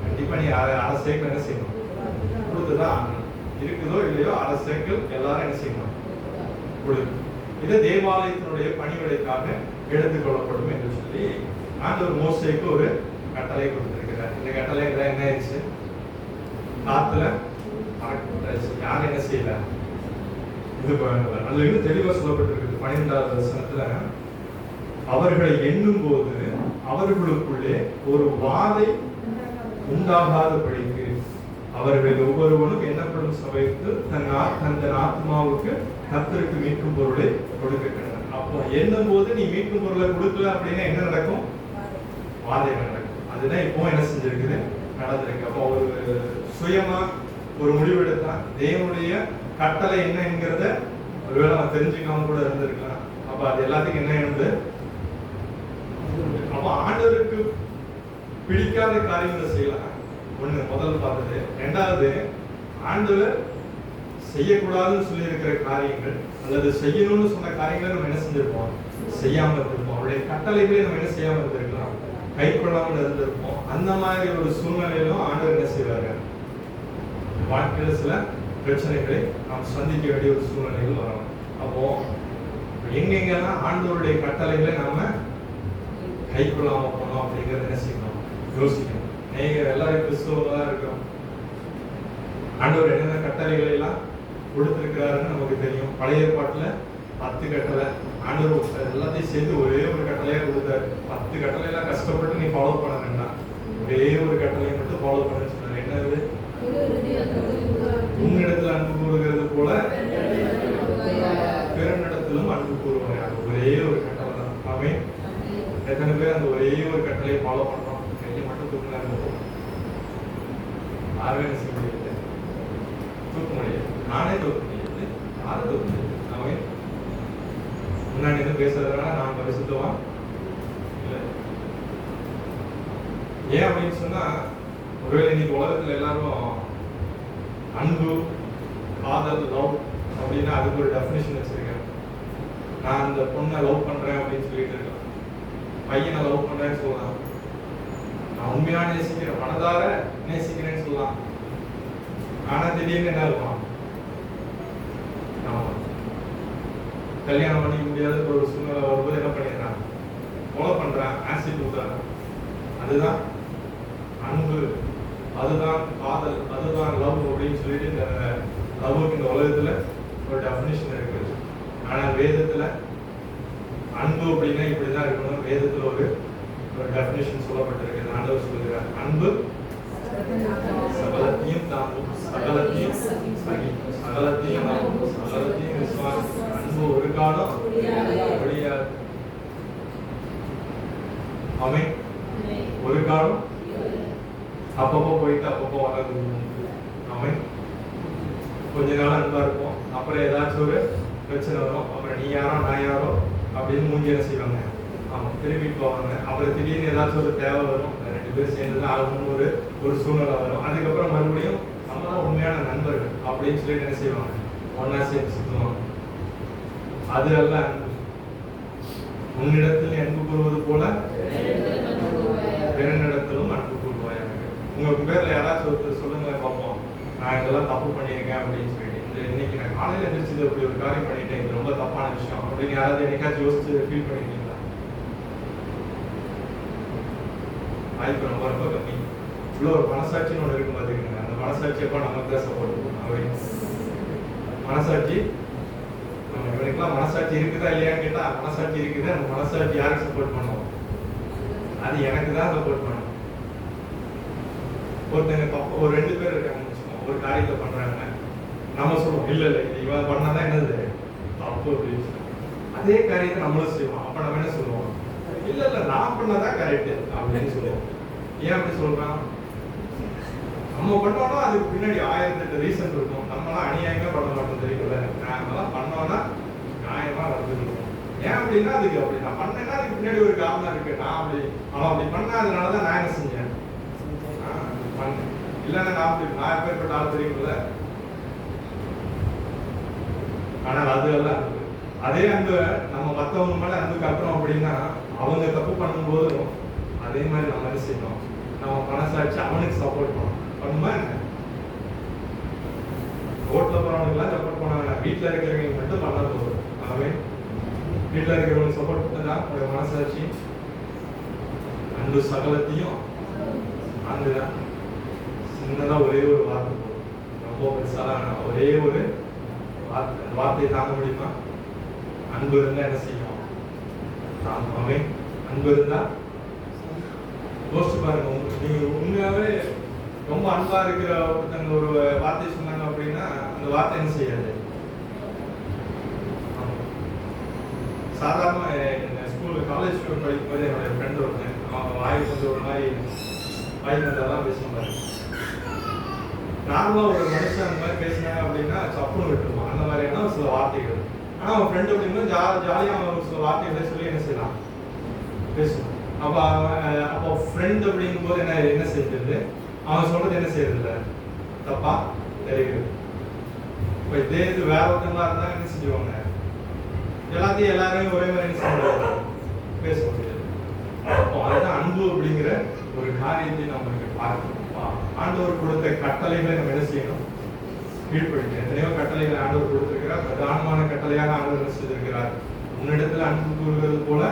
கண்டிப்பா நீ அரை சேக்கல் என்ன செய்யணும், கொடுத்துதான் ஆகணும். இருக்குதோ இல்லையோ அரை சேக்கல் எல்லாரும் என்ன செய்யணும், கொடுக்கணும். இது தேவாலயத்தினுடைய பணிவிடைக்காக எடுத்துக்கொள்ளப்படும் என்று சொல்லி ஆண்டவர் மோசேக்கு ஒரு கட்டளை கொடுத்திருக்கிறார். இந்த கட்டளை என்ன ஆயிடுச்சு, காத்துல பறக்கப்படுச்சு. யாரும் என்ன செய்யல, இது அதுல இருந்து தெளிவா சொல்லப்பட்டிருக்கு 12வது வசனத்துல, அவர்களை எண்ணும் போது அவர்களுக்குள்ளே ஒரு வாதை உண்டாகாதபடிக்கு அவர்கள் ஒவ்வொருவனும் எண்ணப்படும் சபைக்கு தன் ஆத்மாவுக்கு கர்த்தருக்கு மீட்கும் பொருளை கொடுக்க கடவன். அப்போ எண்ணும் போது நீ மீட்கும் பொருளை கொடுக்கல அப்படின்னா என்ன நடக்கும்? வாதை நடக்கும். அதுதான் இப்போ என்ன செஞ்சிருக்குது, நடந்திருக்கு. அப்போ ஒரு சுயமா ஒரு முடிவெடுத்தா தேவனுடைய கட்டளை என்னங்கிறத ஒருவேளை அவன் தெரிஞ்சுக்காம கூட இருந்திருக்கலாம். அப்ப அது எல்லாத்துக்கும் என்ன இருந்து, அப்ப ஆண்டவருக்கு பிடிக்காத காரியங்களை செய்யலாம். ஒண்ணு முதல்ல பார்த்தது. ரெண்டாவது, ஆண்டவர் செய்யக்கூடாதுன்னு சொல்லி இருக்கிற காரியங்கள் அல்லது செய்யணும்னு சொன்ன காரியங்களை நம்ம என்ன செஞ்சிருப்போம், செய்யாம இருந்திருப்போம். அவருடைய கட்டளைகளே நம்ம என்ன செய்யாம இருந்திருக்கலாம், கை கொள்ளாமல் இருந்திருப்போம். அந்த மாதிரி ஒரு சூழ்நிலையிலும் ஆண்டவர் என்ன செய்வாரு, வாழ்க்கையில சில பிரச்சனைகளை நாம் சந்திக்க வேண்டிய ஒரு சூழ்நிலைகள் வரும். அப்போ எங்கெங்கெல்லாம் ஆண்டவருடைய கட்டளைகளை நாம கை கொள்ளாம போனோம் அப்படிங்கறத என்ன செய்யணும், யோசிக்கணும். நீங்க எல்லாரும் கிறிஸ்தவங்களா இருக்கிறோம். ஆண்டவர் என்னென்ன கட்டளைகளை எல்லாம் கொடுத்திருக்கிறாருன்னு நமக்கு தெரியும். பழைய ஏற்பாட்டுல 10 கட்டளை. ஆண்டவர் எல்லாத்தையும் சேர்த்து ஒரே ஒரு கட்டளையா கொடுத்தாரு. 10 கட்டளை எல்லாம் கஷ்டப்பட்டு நீ ஃபாலோ பண்ணணும்னா ஒரே ஒரு கட்டளையை மட்டும் ஃபாலோ பண்ணு சொன்னாரு. என்னது? உன்னிடத்துல அன்பு கூறுகிறது போல பிறனிடத்திலும் அன்பு கூறுவாங்க. ஒரே ஒரு கட்டளை தான். ஆமென். எத்தனை பேர் அந்த ஒரே ஒரு கட்டளையை ஃபாலோ பண்றோம்? கையை மட்டும் தூக்கினாங்க. யாருமே என்ன செய்ய முடியாது, தூக்க முடியாது. நானே தூக்க முடியாது, யாரும் தூக்க முடியாது. ஆமென். முன்னாடி இருந்து பேசுறதுனால நான் பரிசுத்தவான் இல்லை. ஏன் அப்படின்னு சொன்னா, ஒருவேளை இன்னைக்கு உலகத்துல எல்லாரும் அன்பு, காதல், லவ் அப்படின்னா அதுக்கு ஒரு டெஃபினிஷன் வச்சிருக்கேன். நான் அந்த பொண்ணை லவ் பண்றேன் அப்படின்னு சொல்லிட்டு இருக்கேன். பையனை லவ் பண்றேன்னு சொல்லலாம். நான் உண்மையா நேசிக்கிறேன், மனதார நேசிக்கிறேன்னு சொல்லலாம். ஆனா திடீர்னு என்ன இருக்கும், கல்யாணம் பண்ணிக்க முடியாத ஒரு சூழ்நிலை வரும்போது என்ன பண்ணிடுறான், கொலை பண்றான், ஆசிட் ஊத்துறான். அதுதான் அன்பு, அதுதான் காதல், அதுதான் லவ் அப்படின்னு சொல்லிட்டு இந்த லவ்வுக்கு இந்த உலகத்துல ஒரு டெஃபினிஷன் இருக்கு. ஆனா வேதத்துல அன்பு அப்படின்னா இப்படிதான் இருக்கணும். வேதத்துல ஒரு டெஃபினிஷன் சொல்லப்பட்டிருக்கு. ஆண்டவர் சொல்லுகிறார், அன்பு சகலத்தையும் தாங்கும், சகலத்தையும் சகிக்கும், சகலத்தையும் தாங்கும், சகலத்தையும் விசுவாசிக்கும். அன்பு ஒரு காலம் ஒழியாது. ஆமென். ஒரு காலம் அப்பப்போ போயிட்டு அப்பப்போ வர்றது. ஆமென். கொஞ்ச நாள் அன்பா இருப்போம், அப்புறம் ஏதாச்சும் ஒரு பிரச்சனை வரும். அப்புறம் நீ யாரோ நான் யாரோ அப்படின்னு மூஞ்சி என்ன செய்வாங்க, ஆமா திரும்பிட்டு போவாங்க. அப்புறம் திடீர்னு ஏதாச்சும் ஒரு தேவை வரும், 2 பேர் சேர்ந்து ஆகணும்னு ஒரு சூழ்நிலை வரும். அதுக்கப்புறம் மறுபடியும் நம்ம தான் உண்மையான நண்பர்கள் அப்படின்னு சொல்லிட்டு என்ன செய்வாங்க, ஒன்னா சேர்ந்து சுத்துவாங்க. அது அல்ல அன்பு. உன்னிடத்தில் அன்பு கூறுவது போல பிறனிடத்திலும் அன்பு கூறுவாயாக. உங்க பேர்ல யாராச்சும் ஒருத்தர் சொல்லுங்களேன் பார்ப்போம், நான் இதெல்லாம் தப்பு பண்ணியிருக்கேன் அப்படின்னு சொல்லிட்டு. இன்னைக்கு நான் காலையில எந்திரிச்சு அப்படி ஒரு காரியம் பண்ணிட்டேன், இது ரொம்ப தப்பான விஷயம் அப்படின்னு யாராவது என்னைக்காச்சும் யோசிச்சு ஃபீல் பண்ணிருக்கீங்களா? வாய்ப்பு ரொம்ப ரொம்ப கம்மி. இவ்வளோ ஒரு மனசாட்சின்னு ஒன்று இருக்கும் பார்த்துக்கோங்க. அந்த மனசாட்சி எப்போ நமக்கு தான் சப்போர்ட் பண்ணுவோம். மனசாட்சி இவனுக்குலாம் மனசாட்சி இருக்குதா இல்லையான்னு கேட்டா மனசாட்சி இருக்குது. அந்த மனசாட்சி யாருக்கு சப்போர்ட் பண்ணுவோம்? அது எனக்கு தான் சப்போர்ட் பண்ணும். ஒருத்தங்க ஒரு 2 பேர் இருக்காங்க, ஒரு காரியத்தை பண்றாங்க, நம்ம சொல்லுவோம் இல்ல இல்ல இது இவன் பண்ணாதான் என்னது தப்பு அப்படின்னு சொல்லி. அதே காரியத்தை நம்மளும் செய்வோம். அப்ப நம்ம என்ன சொல்லுவோம், இல்ல இல்ல நான் பண்ணாதான் கரெக்ட் அப்படின்னு சொல்லுவோம். ஏன் அப்படி சொல்றான்? நம்ம பண்ணோம்னா அதுக்கு பின்னாடி 1008 ரீசன் இருக்கும். நம்மளாம் அநியாயமே பண்ண மாட்டோம், தெரியுங்களா? நாமெல்லாம் பண்ணோம்னா நியாயமா நடந்துருக்கோம். ஏன் அப்படின்னா அதுக்கு அப்படி நான் பண்ணேன்னா அதுக்கு பின்னாடி ஒரு காரணம் இருக்கு. நான் அவன் அப்படி பண்ண, அதனாலதான் நான் என்ன செஞ்சேன் பண்ணேன். இல்லைன்னா நான் எப்பேற்பட்ட ஆள் தெரியுங்கள. ஆனால் அது எல்லாம் அதே அன்பு நம்ம மற்றவங்க மேல அன்பு காட்டுறோம் அப்படின்னா அவங்க தப்பு பண்ணும்போதும் அதே மாதிரி நம்ம என்ன செய்யணும், நம்ம மனசாட்சி அவனுக்கு சப்போர்ட் பண்ணுமா என்ன? ரோட்ல போறவனுக்குலாம் சப்போர்ட் பண்ணாங்க, வீட்டுல இருக்கிறவங்க மட்டும் பண்ண போதும். அவன் வீட்டுல இருக்கிறவங்க சப்போர்ட் பண்ணதான் உங்களுடைய மனசாட்சி. அன்பு சகலத்தையும் அன்புதான். சின்னதா ஒரே ஒரு வார்த்தை போதும், ரொம்ப பெருசான ஒரே ஒரு வார்த்தையை தாங்க முடியுமா? அன்பு இருந்தா என்ன செய்யும்? அன்பு இருந்தா யோசிச்சு பாருங்க. நீங்க உண்மையாவே ரொம்ப அன்பா இருக்கிற ஒருத்தங்க ஒரு வார்த்தை சொன்னாங்க அப்படின்னா அந்த வார்த்தை என்ன செய்யாது. சாதாரண ஸ்கூல் காலேஜ் படிக்கும் போது என்னுடைய ஃப்ரெண்ட் ஒருத்தன் அவன் வாய் கொஞ்சம் ஒரு மாதிரி வாய் தான் பேசுவாங்க. நார்மலாக ஒரு மனுஷன் அந்த மாதிரி பேசினாங்க அப்படின்னா சப்புன்னு விட்டுருவான். அந்த மாதிரியான ஒரு சில வார்த்தைகள். ஆனால் அவன் ஃப்ரெண்ட் அப்படின்னா ஜாலியாக அவன் ஒரு சில வார்த்தைகளை சொல்லி என்ன செய்யலாம் பேசுவான். அப்போ ஃப்ரெண்ட் அப்படிங்கும் போது என்ன செய்யுது, அவன் சொல்றது என்ன செய்யறதில்ல, தப்பா தெரியுது. இப்போ இதே இது வேற ஒருத்தங்களா இருந்தா என்ன செஞ்சுவாங்க, எல்லாத்தையும் எல்லாரையும் ஒரே மாதிரி என்ன செய்ய பேச முடியாது. அப்போ அதுதான் அன்பு அப்படிங்கிற ஒரு காரியத்தை நம்ம இங்க பார்க்கணும். ஆண்டவர் கொடுத்த கட்டளைகளை நம்ம என்ன செய்யணும், கீழ்ப்படிக்கணும். எத்தனையோ கட்டளைகளை ஆண்டவர் கொடுத்திருக்கிறார். பிரதானமான கட்டளையாக ஆண்டவர் என்ன செய்திருக்கிறார், உன்னிடத்துல அன்பு கூறுவது போல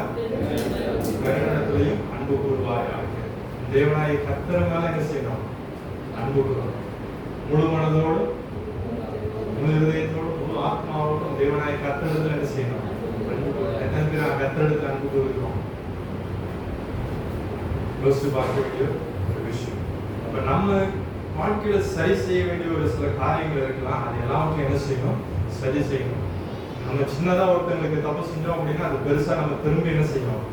வேறிடத்திலையும் அன்பு கூறுவாயாக. தேவனாய் கர்த்தர் மேல என்ன செய்யணும், அன்பு கூறணும். முழு மனதோடு, முழு இதயத்தோடு, முழு ஆத்மாவோடும் தேவனாய் கர்த்தரிடத்துல என்ன செய்யணும், அன்பு கூறணும். எத்தனை பேர் கர்த்தரிடத்துல அன்பு கூறுகிறோம் யோசிச்சு பார்க்க வேண்டிய ஒரு விஷயம். அப்ப நம்ம வாழ்க்கையில சரி செய்ய வேண்டிய ஒரு சில காரியங்கள் இருக்கலாம். அது எல்லாவற்றையும் என்ன செய்யணும், சரி செய்யணும். நம்ம சின்னதா ஒருத்தங்களுக்கு தப்பு செஞ்சோம் அப்படின்னா அது பெருசா நம்ம திரும்பி என்ன செய்யணும்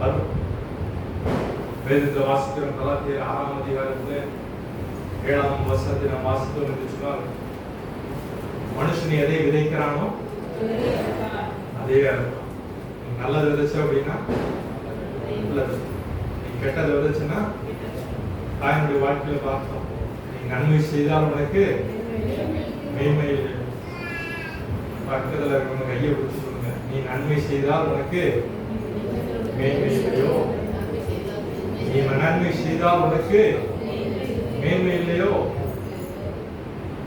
வரும். வேதத்துல வாசிக்கிறோம், கலாத்தியர் 6ஆம் அதிகாரத்துல 7ஆம் வசனத்தை நம்ம வாசித்தோம் இருந்துச்சுன்னா, மனுஷன் எதை விதைக்கிறானோ அதே அர்த்தம். நீ நல்லது விதைச்ச அப்படின்னா நல்லது, நீ கெட்டதை விதைச்சுன்னா தாயினுடைய வாழ்க்கையில பார்த்தோம். நீ நன்மை செய்தால் உனக்கு மேன்மை இல்லை. பக்கத்துல இருக்கவங்க கையை பிடிச்சு சொல்லுங்க, நீ நன்மை செய்தால் உனக்கு மேன்மை இல்லையோ, நீ நன்மை செய்தால் உனக்கு மேன்மை இல்லையோ.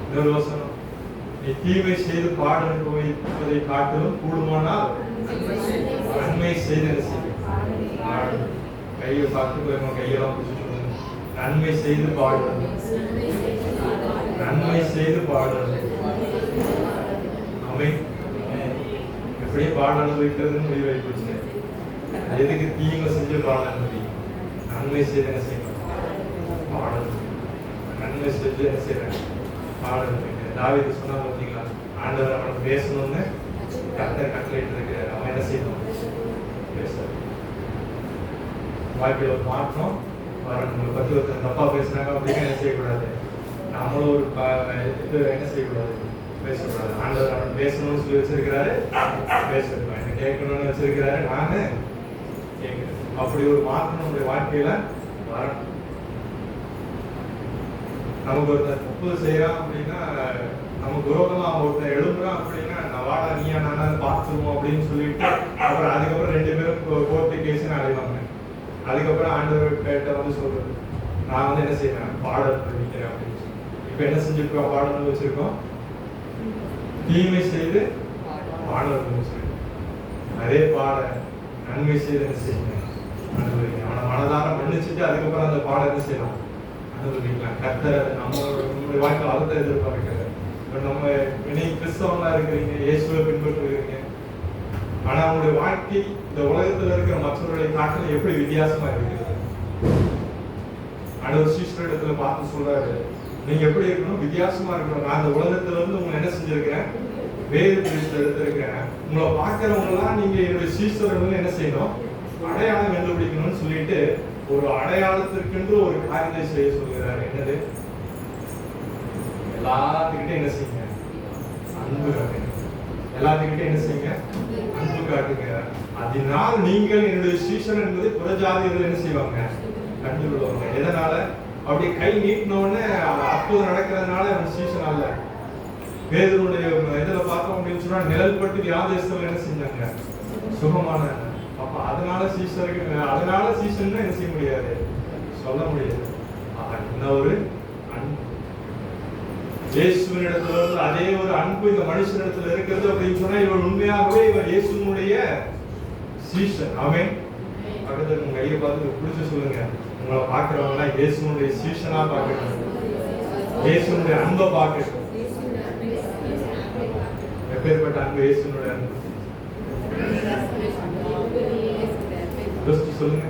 இன்னொரு வசனம், நீ தீமை செய்து பாடு அனுபவிப்பதை காட்டிலும் கூடுமானால் நன்மை செய்து பாடு. கையை பார்த்து போயிருக்கோம், கையெல்லாம் பிடிச்சு சொல்லுங்க, நன்மை செய்து பாடு, நன்மை செய்து பாடு. எப்படியே பாட அனுபவிக்கிறதுன்னு முடிவு ஆயிடுச்சு. எதுக்கு தீமை செஞ்சு பாட அனுபவி, நன்மை செய்து என்ன செய்யணும், பாடல். நன்மை செஞ்சு என்ன செய்யறேன், பாடல். தாவீது சொன்னா பார்த்தீங்களா, ஆண்டவர் அவனை பேசணும்னு கர்த்தர் கட்டளையிட்டு இருக்கிறார். அவன் என்ன செய்யணும், பேச. வாழ்க்கையில் ஒரு மாற்றம் வரணும். நம்மளை பத்தி ஒருத்தர் தப்பா பேசுறாங்க அப்படின்னா என்ன செய்யக்கூடாது, நம்மளும் ஒரு இது என்ன செய்யக்கூடாது, பேசக்கூடாது. ஆண்டவர் அவன் பேசணும்னு சொல்லி வச்சிருக்கிறாரு, பேசிருக்கோம். என்ன கேட்கணும்னு வச்சிருக்கிறாரு, நானு கேட்கிறேன். அப்படி ஒரு மாற்றம் நம்முடைய வாழ்க்கையில வரணும். நமக்கு ஒருத்தர் தப்பு செய்யறான் அப்படின்னா, நமக்கு விரோதமா ஒருத்தர் எழுப்புறான் அப்படின்னா, நான் வாடா நீயா நானா பார்த்துருவோம் அப்படின்னு சொல்லிட்டு அப்புறம் அதுக்கப்புறம் 2 பேரும் கோர்ட்டு கேஸ்ன்னு அடைவாங்க. அதுக்கப்புறம் ஆண்டவர் கிட்ட வந்து சொல்றது, நான் வந்து என்ன செய்யறேன், பாடல் பண்ணிக்கிறேன் அப்படின்னு சொல்லி. இப்ப என்ன செஞ்சிருக்கோம், பாடல் வச்சிருக்கோம், தீமை செய்து பாடல் வச்சிருக்கோம். அதே பாட நன்மை செய்து என்ன செய்யணும், அனுபவிக்கணும். அவனை மனதார மன்னிச்சுட்டு அதுக்கப்புறம் அந்த பாடம் என்ன செய்யலாம், அனுபவிக்கலாம். கர்த்தர் நம்மளுடைய வாழ்க்கை அதை எதிர்பார்க்கிறார். இப்போ நம்ம நீங்க கிறிஸ்தவங்களா இருக்கிறீங்க, இயேசுவை பின்பற்றுகிறீங்க, ஆனா அவங்களுடைய வாழ்க்கை இந்த உலகத்துல இருக்கிற மற்றவர்களை காட்டிலும் எப்படி வித்தியாசமா இருக்கிறது. ஆண்டவர் சீஷரிடத்துல பார்த்து சொல்றாரு, நீங்க எப்படி இருக்கணும், வித்தியாசமா இருக்கணும். நான் இந்த உலகத்துல இருந்து உங்களை என்ன செஞ்சிருக்கேன், வேறு பிரிச்சு எடுத்திருக்கேன். உங்களை பார்க்கிறவங்க எல்லாம் நீங்க என்னுடைய சீஷர்கள் என்ன செய்யணும், அடையாளம் கண்டுபிடிக்கணும்னு சொல்லிட்டு ஒரு அடையாளத்திற்கென்று ஒரு காரியத்தை செய்ய சொல்கிறார். என்னது, எல்லாத்துக்கிட்டே என்ன செய்யுங்க, அன்பு காட்டுங்க. எல்லாத்துக்கிட்டே என்ன செய்யுங்க, அன்பு காட்டுங்க. அதனால் நீங்கள் என்னுடைய சீஷன் என்பதை புறஜாதிகள் என்ன செய்வாங்க, கண்டுபிடுவாங்க. எதனால, அப்படி கை நீட்டினோடனே அற்புதம் நடக்கிறதுனால அவன் சீஷன் அல்ல. பேதுருடைய இதுல பார்த்தோம் அப்படின்னு சொன்னா, நிழல் பட்டு வியாதேசத்துல என்ன செஞ்சாங்க, சுகமான. அப்ப அதனால சீஷர்கள், அதனால சீஷன் என்ன செய்ய முடியாது, சொல்ல முடியாது. என்ன ஒரு அன்பு, இயேசுவினிடத்துல இருந்து அதே ஒரு அன்பு இந்த மனுஷனிடத்துல இருக்கிறது அப்படின்னு சொன்னா, இவன் உண்மையாகவே இவன் இயேசுனுடைய சீஷன். அவன் பக்கத்துல உங்க கையை பார்த்து பிடிச்சு சொல்லுங்க, உங்களை பார்க்கிறவங்க எல்லாம் இயேசுனுடைய சீஷனா பார்க்கணும், இயேசுனுடைய அன்பை பார்க்கணும். எப்பேற்பட்ட அன்பு, இயேசுனுடைய அன்பு. சொல்லுங்க,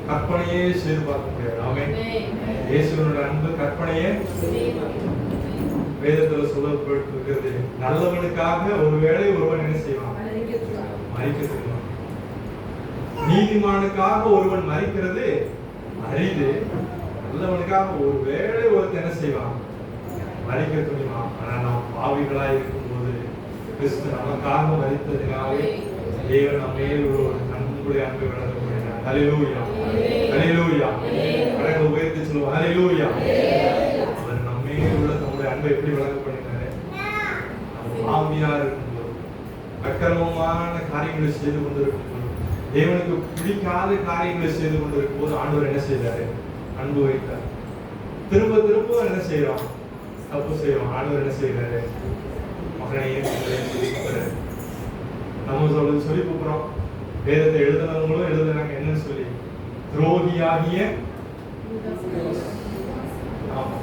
கற்பனையே செய்து பார்க்க முடியாது. ஆமென். இயேசுவினுடைய அன்பு கற்பனையே வேதத்துல சொல்லப்பட்டிருக்கிறது. நல்லவனுக்காக ஒருவேளை ஒருவன் என்ன செய்வான்? மரிக்க துணிவான். நீதிமானுக்காக ஒருவன் மரிக்கிறது அரிது. நல்லவனுக்காக ஒருவேளை ஒருத்தன் என்ன செய்வான்? மரிக்க துணிவான். ஆனா நாம் பாவிகளாய் இருக்கும்போது கிறிஸ்து நமக்காக மரித்ததினாலே தேவன் நம்ம மேல் ஒரு அன்புடைய அன்பை வளர்க்க முடியாது. ஹல்லேலூயா, ஹல்லேலூயா. கரங்களை உயர்த்தி சொல்லுவோம், ஹல்லேலூயா. அவர் நம்ம மேல் உள்ள நம்முடைய அன்பை எப்படி வளர்க்க பண்ணினாரு? பாவியா இருக்கும்போது, அக்கிரமமான காரியங்களை செய்து கொண்டிருக்கும்போது, தேவனுக்கு பிடிக்காத காரியங்களை செய்து கொண்டிருக்கும் போது ஆண்டவர் என்ன செய்தாரு? அன்பு வைத்தார். திரும்ப திரும்ப என்ன செய்யறோம்? தப்பு செய்யறோம். ஆண்டவர் என்ன செய்யறாரு? மகனையே நம்ம சொல்லி கூப்பிடுறோம். வேதத்தை எழுதினவங்களும் எழுதுனாங்க. என்னன்னு சொல்லி? துரோகியாகிய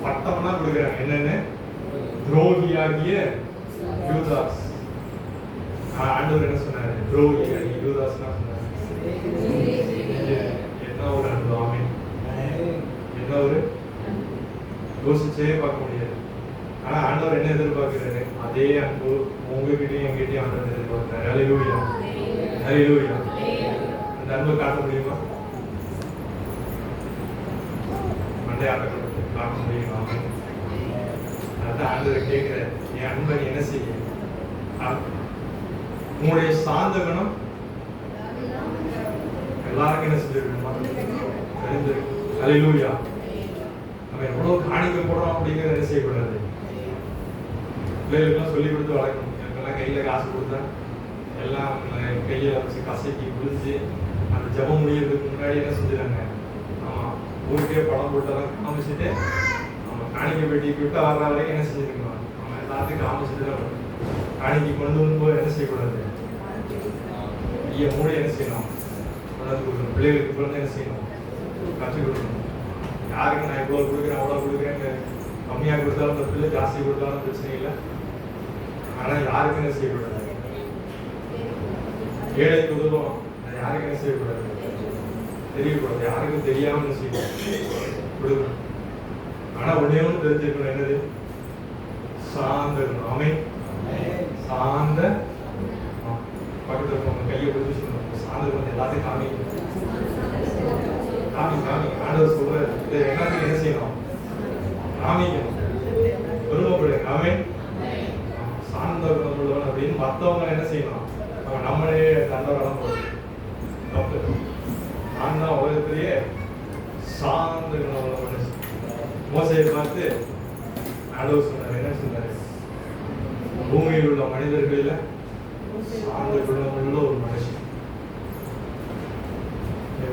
பட்டம்லாம் கொடுக்குறாங்க. என்னன்னு? துரோகியாகிய யூதாஸ். ஆண்டவர் என்ன சொன்னாரு? துரோகியாகிய யூதாஸ் சொன்னாரு. என்ன ஒரு அன்பு! ஆமென். என்ன ஒரு யோசிச்சே பார்க்க முடியாது. ஆனா ஆண்டவர் என்ன எதிர்பார்க்கிறாரு? அதே அன்பு உங்ககிட்டயும் என்கிட்டயும் ஆண்டவர் எதிர்பார்க்கிறாரு. ஹல்லேலூயா, ஹல்லேலூயா. அந்த அன்பை காட்ட முடியுமா? மண்டை ஆட்டத்தை காட்ட முடியுமா? அதான் ஆண்டவர் கேட்கிறார், என் அன்பை என்ன செய்ய? உங்களுடைய சாந்த குணம் எல்லாருக்கும் என்ன செஞ்சிருக்கணுமா? தெரிஞ்சிருக்கு. ஹல்லேலூயா. நம்ம எவ்வளவு காணிக்க போடுறோம் அப்படிங்கிறத என்ன செய்யக்கூடாது? பிள்ளைகளுக்கெல்லாம் சொல்லி கொடுத்து வளர்க்கணும். எனக்கெல்லாம் கையில காசு கொடுத்தா எல்லாம் கையில வச்சு கசக்கி குடிச்சு அந்த ஜபம் முடியறதுக்கு முன்னாடி என்ன செஞ்சுறாங்க? ஆமா, ஊருக்கே படம் போட்டெல்லாம் காமிச்சுட்டு நம்ம காணிக்க பெட்டி கிட்ட வர்ற வரைக்கும் என்ன செஞ்சுருக்கணும்? நம்ம எல்லாத்தையும் காமிச்சுட்டு தான் காணிக்கை கொண்டு வரும்போது என்ன செய்யக்கூடாது? ஐயா மூடி என்ன செய்யணும்? பிள்ளைகளுக்கு குழந்தை என்ன செய்யணும்? கற்றுக் கொடுக்கணும். யாருக்கு நான் இவ்வளவு கொடுக்குறேன் அவ்வளவு கொடுக்குறேன் கம்மியாக கொடுத்தாலும் அந்த பிள்ளை ஜாஸ்தி கொடுத்தாலும் பிரச்சனை இல்லை. ஆனா யாருக்கு என்ன செய்யக்கூடாது? ஏழைக்கு உதவும். யாருக்கு என்ன செய்யக்கூடாது? தெரியக்கூடாது. யாருக்கும் தெரியாம என்ன செய்யணும்? கொடுக்கணும். ஆனா ஒன்னே ஒன்று தெரிஞ்சுக்கணும். என்னது? சாந்த குணம். ஆமென். சாந்த பக்கத்துல இருக்கவங்க கையை பிடிச்சி சொல்லணும், சாந்த குணம் எல்லாத்தையும் காமிக்கணும். காமி காமி ஆண்டவர் சொல்றாரு, இதை எல்லாத்தையும் என்ன செய்யணும்? காமிக்கணும். பெருமைப்படு. ஆமென். சாந்த குணம் உள்ளவன் அப்படின்னு மற்றவங்க என்ன செய்யணும்? நம்மளே தண்டவரம் போடுது தப்பு. நான் தான் உலகத்திலேயே சாந்த குணம் உள்ளவன். மோசையை பார்த்து ஆண்டவர் சொன்னார். என்ன சொன்னாரு? பூமியில் உள்ள மனிதர்களில் சாந்த குணம் உள்ள ஒரு மனுஷன்,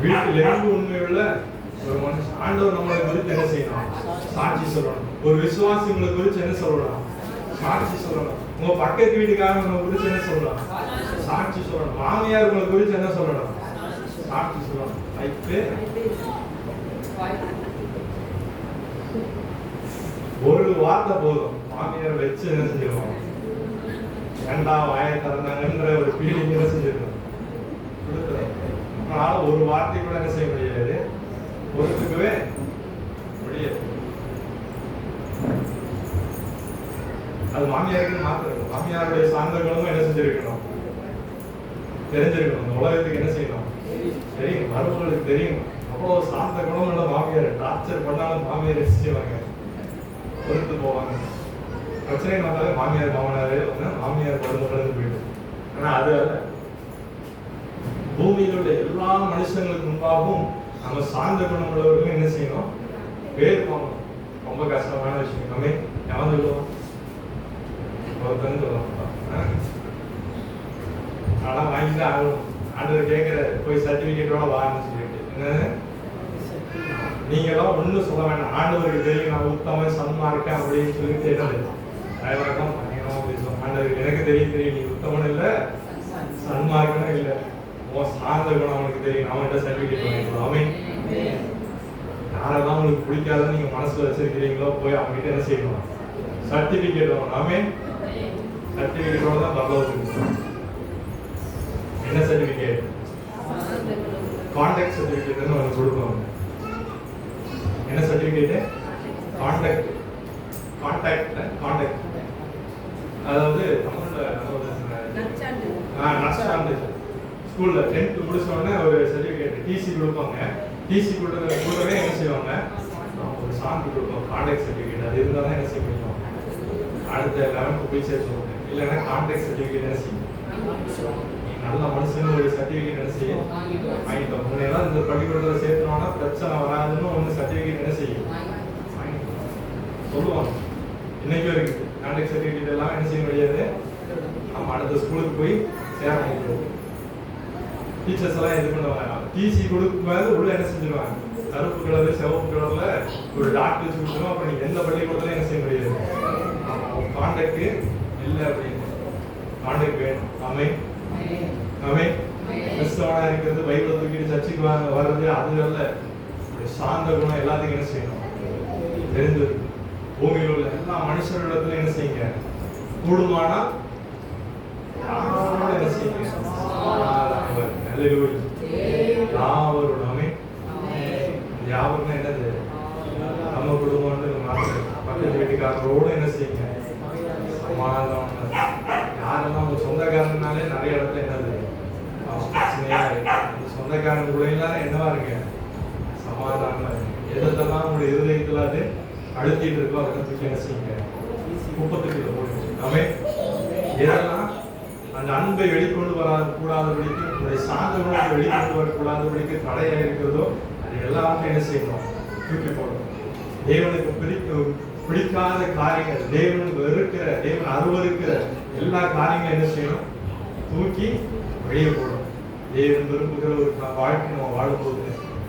வீட்டில் இருந்து உண்மையுள்ள ஒரு மனுஷன். ஆண்டவர் நம்மளை குறித்து என்ன செய்யணும்? சாட்சி சொல்லணும். ஒரு விசுவாசி உங்களை குறித்து என்ன சொல்லணும்? சாட்சி சொல்லணும். உங்க பக்கத்து வீட்டுக்காரங்க உங்களை குறித்து என்ன சொல்லலாம்? சாட்சி சொல்லணும். மாமியார் உங்களை குறித்து என்ன சொல்லணும்? சாட்சி சொல்லணும். ஒரு வார்த்தை போதும், மாமியார் வச்சு என்ன செஞ்சிருவோம்? ஏண்டா வாயை திறந்தாங்கன்ற ஒரு ஃபீலிங் என்ன செஞ்சிருக்கோம்? கொடுத்துரும். அதனால ஒரு வார்த்தை கூட என்ன செய்ய முடியாது? ஒருத்துக்கவே முடியாது. அது மாமியாருக்கு மாத்திரம். மாமியாருடைய சார்ந்தங்களும் என்ன செஞ்சிருக்கணும்? தெரிஞ்சிருக்கணும். இந்த உலகத்துக்கு என்ன செய்யணும்? தெரியும். மருமகளுக்கு தெரியும். அவ்வளோ சார்ந்த குணம் உள்ள மாமியார். டார்ச்சர் பண்ணாலும் மாமியார் செய்வாங்க, பொறுத்து போவாங்க. பிரச்சனை வந்தாலே மாமியார் மாமனாரே வந்து மாமியார் மருமகளுக்கு போயிடும். ஆனா அது அல்ல. பூமியில் உள்ள எல்லா மனுஷங்களுக்கு முன்பாகவும் நம்ம சார்ந்த குணம் உள்ளவர்களும் என்ன செய்யணும்? பேர் போகணும். ரொம்ப கஷ்டமான விஷயம். நம்ம எவன் சொல்லுவோம்? ஒருத்தன்னு சொல்லுவோம். ஆனா வாங்கிட்டு ஆகணும். ஆண்டவர் கேட்கிற போய் சர்டிபிகேட்டோட வாங்கன்னு சொல்லிட்டு என்ன? நீங்களாம் ஒன்றும் சொல்ல வேண்டாம். ஆண்டவருக்கு தெரியும் நான் உத்தம சன்மார்க்கேன் அப்படின்னு சொல்லிட்டு என்னது பயவரக்கம் பயங்கரமா பேசுவோம். ஆண்டவருக்கு எனக்கு தெரியும் நீ உத்தமன் இல்லை சன்மார்க்கனும் இல்லை, உன் சார்ந்த குணம் அவனுக்கு தெரியும். அவன்கிட்ட சர்டிபிகேட் வாங்கிக்கலாம். அவன் யாரெல்லாம் உங்களுக்கு பிடிக்காதுன்னு நீங்க மனசுல வச்சிருக்கிறீங்களோ போய் அவங்ககிட்ட என்ன செய்யணும்? சர்டிபிகேட் வாங்கணும். அவன் சர்டிபிகேட்டோட தான் பரவாயில்ல. என்ன சர்டிபிகேட்? கான்டாக்ட் சர்டிஃபிகேட்னு ஒன்று கொடுப்பாங்க. என்ன சர்டிஃபிகேட்டு? கான்டாக்ட். அதாவது நற்சான்று. ஸ்கூல்ல 10th முடிச்ச உடனே ஒரு சர்டிஃபிகேட் டிசி கொடுப்பாங்க. டிசி கூடவே என்ன செய்வாங்க? ஒரு சான்று கொடுப்பாங்க, கான்டாக்ட் சர்டிஃபிகேட். அது இருந்தால் தான் என்ன செய்ய முடியும், அடுத்த 11th போய் சேர்த்துவாங்க. இல்லைன்னா கான்டாக்ட் சர்டிஃபிகேட் என்ன செய்யும், நல்ல மனுஷன் ஒரு சர்டிஃபிகேட் என்ன செய்யும் வாங்கிட்டோம். முன்னெல்லாம் இந்த பள்ளிக்கூடத்தில் சேர்த்துனோம்னா பிரச்சனை வராதுன்னு ஒன்று சர்டிஃபிகேட் என்ன செய்யும் சொல்லுவாங்க. இன்னைக்கும் இருக்குது கான்டாக்ட் சர்டிஃபிகேட் எல்லாம் என்ன செய்ய முடியாது. நம்ம அடுத்த ஸ்கூலுக்கு போய் சேர முடியாது. டீச்சர்ஸ் எல்லாம் இது பண்ணுவாங்க. டிசி கொடுக்கும்போது உள்ள என்ன செஞ்சிருவாங்க, கருப்பு கலர் சிவப்பு கலர்ல ஒரு டாக்டர் வச்சு கொடுத்துருவோம். அப்போ நீங்க எந்த பள்ளிக்கூடத்துல என்ன செய்ய முடியாது, கான்டாக்ட் இல்லை அப்படின்னு. கான்டாக்ட் வேணும். கிறிஸ்தவனா இருக்கிறது, பைபிளை தூக்கிட்டு சர்ச்சுக்கு வர்றது அது அல்ல. சார்ந்த குணம் எல்லாத்துக்கும் என்ன செய்யணும் தெரிஞ்சிருக்கு. பூமியில் உள்ள எல்லா மனுஷர்களிடத்துல என்ன செய்யுங்க, கூடுமானா என்ன செய்யுங்க, யாவருமே என்னது நம்ம குடும்பம் பக்கத்து வீட்டுக்காரரோட என்ன செய்யுங்க சமாதானம். யாரெல்லாம் உங்க சொந்தக்காரனாலே நிறைய இடத்துல என்னது பிரச்சனையா இருக்கு. அந்த சொந்தக்காரன் கூட என்னவா இருக்கு, சமாதானமா இருக்கு. எதெல்லாம் உங்களுடைய இருதயத்துல அது அழுத்திட்டு இருக்கோ அதை தூக்கி என்ன செய்யுங்க, குப்பத்துக்குள்ள போடுங்க. நாமே எதெல்லாம் அந்த அன்பை வெளிக்கொண்டு கூடாதபடிக்கு, உங்களுடைய சார்ந்த குணத்தை வெளிக்கொண்டு வரக்கூடாதபடிக்கு தடையா இருக்கிறதோ அது எல்லாமே என்ன செய்யணும், தூக்கி போடணும். தேவனுக்கு பிடிக்காத காரியங்கள், தேவன் வெறுக்கிற, தேவன் அருவருக்கிற எல்லா காரியங்களும் என்ன செய்யணும், தூக்கி வெளியே போடணும். தேவன் விரும்புகிற ஒரு வாழ்க்கை நம்ம வாழும்போது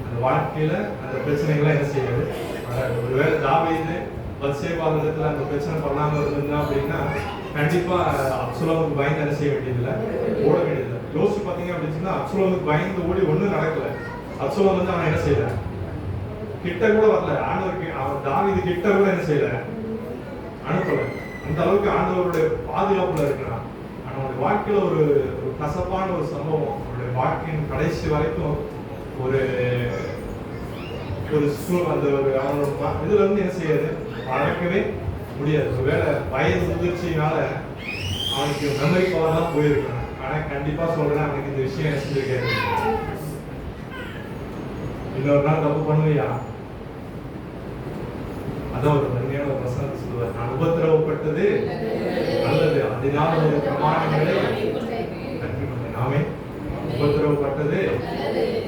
அந்த வாழ்க்கையில அந்த பிரச்சனைகள்லாம் என்ன செய்யாது. ஒருவேளை தாவீது பத்சேபாவிடத்துல அந்த பிரச்சனை பண்ணாம இருந்தா அப்படின்னா கண்டிப்பா அப்சலோமுக்கு பயந்து என்ன செய்ய வேண்டியதில்லை, ஓட வேண்டியதில்லை. யோசிச்சு பார்த்தீங்க அப்படின்னு சொன்னா அப்சலோமுக்கு பயந்து ஓடி ஒன்றும் நடக்கல. அப்சலோம் வந்து அவன் என்ன செய்யல, கிட்ட கூட வரல. ஆண்டவருக்கு அவன் தாவீது கிட்ட கூட என்ன செய்யல, அனுப்பல. அந்த அளவுக்கு ஆண்டவருடைய பாதுகாப்புல இருக்கிறான். அவனுடைய வாழ்க்கையில ஒரு கசப்பான ஒரு சம்பவம், அவனுடைய வாழ்க்கையின் கடைசி வரைக்கும் ஒரு அந்த ஒரு அவனோட இதுல இருந்து என்ன செய்யாது, மறக்கவே முடியாது. ஒருவேளை வயது முதிர்ச்சியினால அவனுக்கு மெமரி பவர் தான் போயிருக்கான். ஆனா கண்டிப்பா சொல்றேன், அவனுக்கு இந்த விஷயம் என்ன செஞ்சிருக்காரு. இன்னொரு நாள் தப்பு பண்ணுவியா, அதான் ஒரு வன்மையான ஒரு வசனத்தை சொல்லுவார், நான் உபத்திரவப்பட்டது நல்லது, அதனால ஒரு பிரமாணங்களை கற்றுக்கொண்டேன். நாமே உபத்திரவப்பட்டது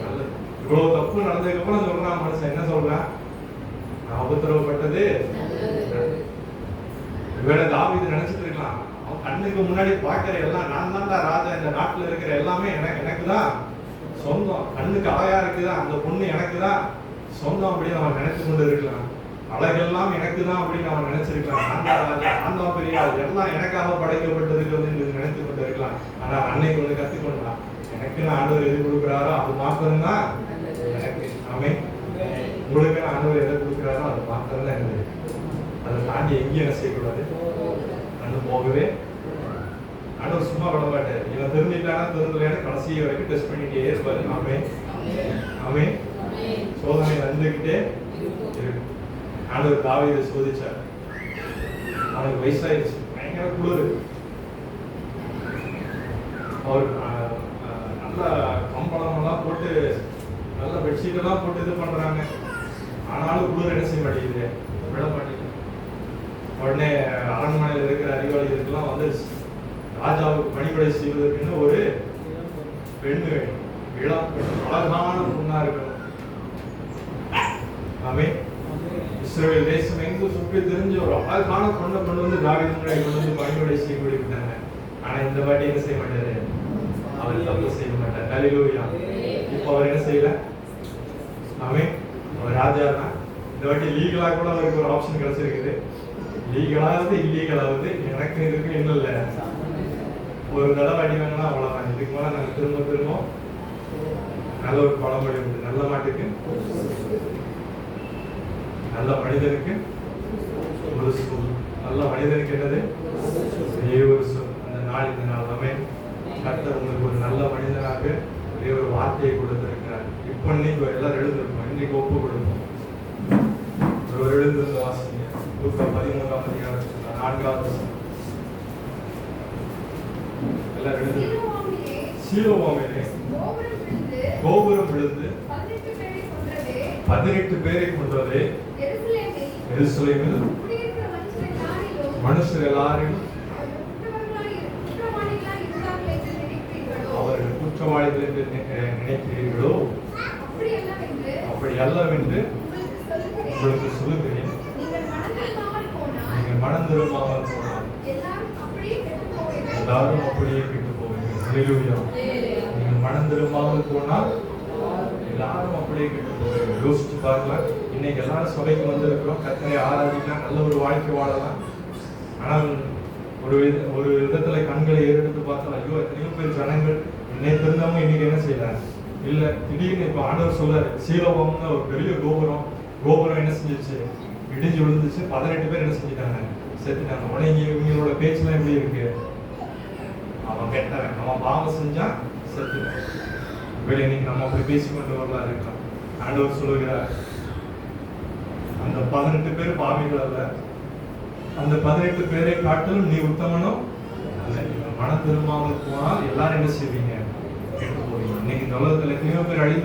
நல்லது. இவ்வளவு தப்பு நடந்ததுக்கு அப்புறம் சொல்றான் மனுஷன், என்ன சொல்றான், நான் உபத்திரவப்பட்டது. ஒருவேளை தாவீது நினைச்சிட்டு இருக்கலாம், அவன் கண்ணுக்கு முன்னாடி பாக்குற எல்லாம் நான் தான்டா ராஜா, இந்த நாட்டுல இருக்கிற எல்லாமே எனக்கு தான் சொந்தம், கண்ணுக்கு அழகா இருக்குதான், அந்த பொண்ணு எனக்கு தான் சொந்தம் அப்படின்னு அவன் நினைச்சு கொண்டு இருக்கலாம். அழகெல்லாம் எனக்கு தான் அப்படின்னு அவன் நினைச்சிருக்கலாம். அந்த ராஜா, அந்த பெரிய எல்லாம் எனக்காக படைக்கப்பட்டதுக்கு வந்து நினைத்து கொண்டு இருக்கலாம். ஆனா அன்னைக்கு ஒன்று கத்துக்கொண்டான், எனக்கு ஆண்டவர் எது கொடுக்குறாரோ அது மாத்திரம்தான் எனக்கு. அவன் உங்களுக்கு ஆண்டவர் எதை கொடுக்குறாரோ அது மாத்திரம் தான் எனக்கு. அதை தாண்டி எங்கேயும் என்ன செய்யக்கூடாது, கண்டு போகவே. ஆண்டவர் சும்மா விட மாட்டாரு. இவன் திருந்திட்டானா திருந்தலையான கடைசி வரைக்கும் டெஸ்ட் பண்ணிட்டே இருப்பாரு. அவன் சோதனை வந்துகிட்டே இருக்கு. ஆண்டவர் தாவீதை சோதிச்சார். அவனுக்கு வயசாயிடுச்சு, பயங்கர குளிர். அவர் நல்ல கம்பளம் எல்லாம் போட்டு நல்ல பெட்ஷீட் எல்லாம் போட்டு இது பண்றாங்க. ஆனாலும் குளிர் என்ன செய்ய மாட்டேங்குது, விட மாட்டேங்குது. உடனே அரண்மனையில் இருக்கிற அறிவாளிகளுக்கெல்லாம் வந்து ராஜாவுக்கு பணிபடை செய்வதற்குன்னு ஒரு பெண் வேணும், இளம் அழகான பொண்ணா இருக்கணும். அவன் இஸ்ரவேல் தேசம் எங்கும் சுற்றி தெரிஞ்ச ஒரு அழகான பொண்ணை கொண்டு வந்து தாவீது முன்னாடி கொண்டு வந்து பணிபடை செய்ய விட்டாங்க. ஆனா இந்த வாட்டி என்ன செய்ய மாட்டாரு, அவர் தப்பு செய்ய மாட்டார். ஹல்லேலூயா. இப்போ அவர் என்ன செய்யல, அவர் ராஜா தான். இந்த வாட்டி லீகலா கூட அவருக்கு ஒரு ஆப்ஷன் கிடைச்சிருக்குது. லீகலாவது இல்லீகலாவது எனக்கு இருக்கு என்ன இல்லை, ஒரு தடவை அடி வாங்கினா அவ்வளவுதான். இதுக்கு மேல நாங்க திரும்ப நல்ல ஒரு பழமொழி உண்டு, நல்ல மாட்டுக்கு நல்ல மனிதனுக்கு ஒரு சொல். நல்ல மனிதனுக்கு என்னது ஒரே ஒரு சொல். அந்த நாள் இந்த நாள் கர்த்தர் உங்களுக்கு ஒரு நல்ல மனிதனாக ஒரே ஒரு வார்த்தையை கொடுத்திருக்கிறார். இப்போ இன்னைக்கு எல்லாரும் எழுந்திருப்போம். இன்னைக்கு ஒப்பு கொடுப்போம். ஒரு எழுந்திருந்த வாசிங்க. லூக்கா 13ஆம் அதிகாரம் 4வது வசனம். எல்லாரும் எழுந்து. சீலோவாமிலே கோபுரம் விழுந்து 18 பேரை கொன்றதே எருசலேமில் மனுஷர் எல்லாரும் அவர்கள் குற்றவாளிகள் என்று நினைக்கிறீர்களோ? அப்படி அல்லவென்று உங்களுக்கு சொல்லுகிறேன். நீங்கள் மனம் திரும்பாமல் போனால் எல்லாரும் அப்படியே கெட்டு போவீர்கள். ஹல்லேலூயா. நீங்கள் மனம் திரும்பாமல் போனால் எல்லாரும் அப்படியே கெட்டு போவீர்கள். யோசிச்சு பாருங்க. இன்னைக்கு எல்லாரும் சபைக்கு வந்திருக்கிறோம், கர்த்தரை ஆராதிக்கலாம், நல்ல ஒரு வாழ்க்கை வாழலாம். ஆனால் ஒரு விதத்துல கண்களை ஏறெடுத்து பார்த்தா, ஐயோ எத்தனையோ பேர் ஜனங்கள் இன்னைக்கு இருந்தவங்க இன்னைக்கு என்ன செய்யறாங்க? இல்ல திடீர்னு இப்ப ஆண்டவர் சொல்றாரு, சீலோவாம்னு ஒரு பெரிய கோபுரம் என்ன செஞ்சிச்சு? இடிஞ்சு விழுந்துச்சு. 18 பேர் என்ன செஞ்சுட்டாங்க? செத்துட்டாங்க. உடனே இவங்களோட பேச்சுலாம் எப்படி இருக்கு? அவன் கெட்டவன், அவன் பாவம் செஞ்சா செத்துட்டான். வேலை இன்னைக்கு நம்ம அப்படி பேசிக்கொண்டு வரலாம் இருக்கலாம். ஆண்டவர் சொல்லுகிறார், அந்த 18 பேர் பாவிகள் அல்ல, அந்த 18 பேரை காட்டிலும் நீ உத்தமனும் அல்ல. மன திரும்பாமல் போனால் எல்லாரும் என்ன செய்வீங்க? கெட்டு போவீங்க. இன்னைக்கு இந்த உலகத்துல எத்தனையோ பேர் அழிந்து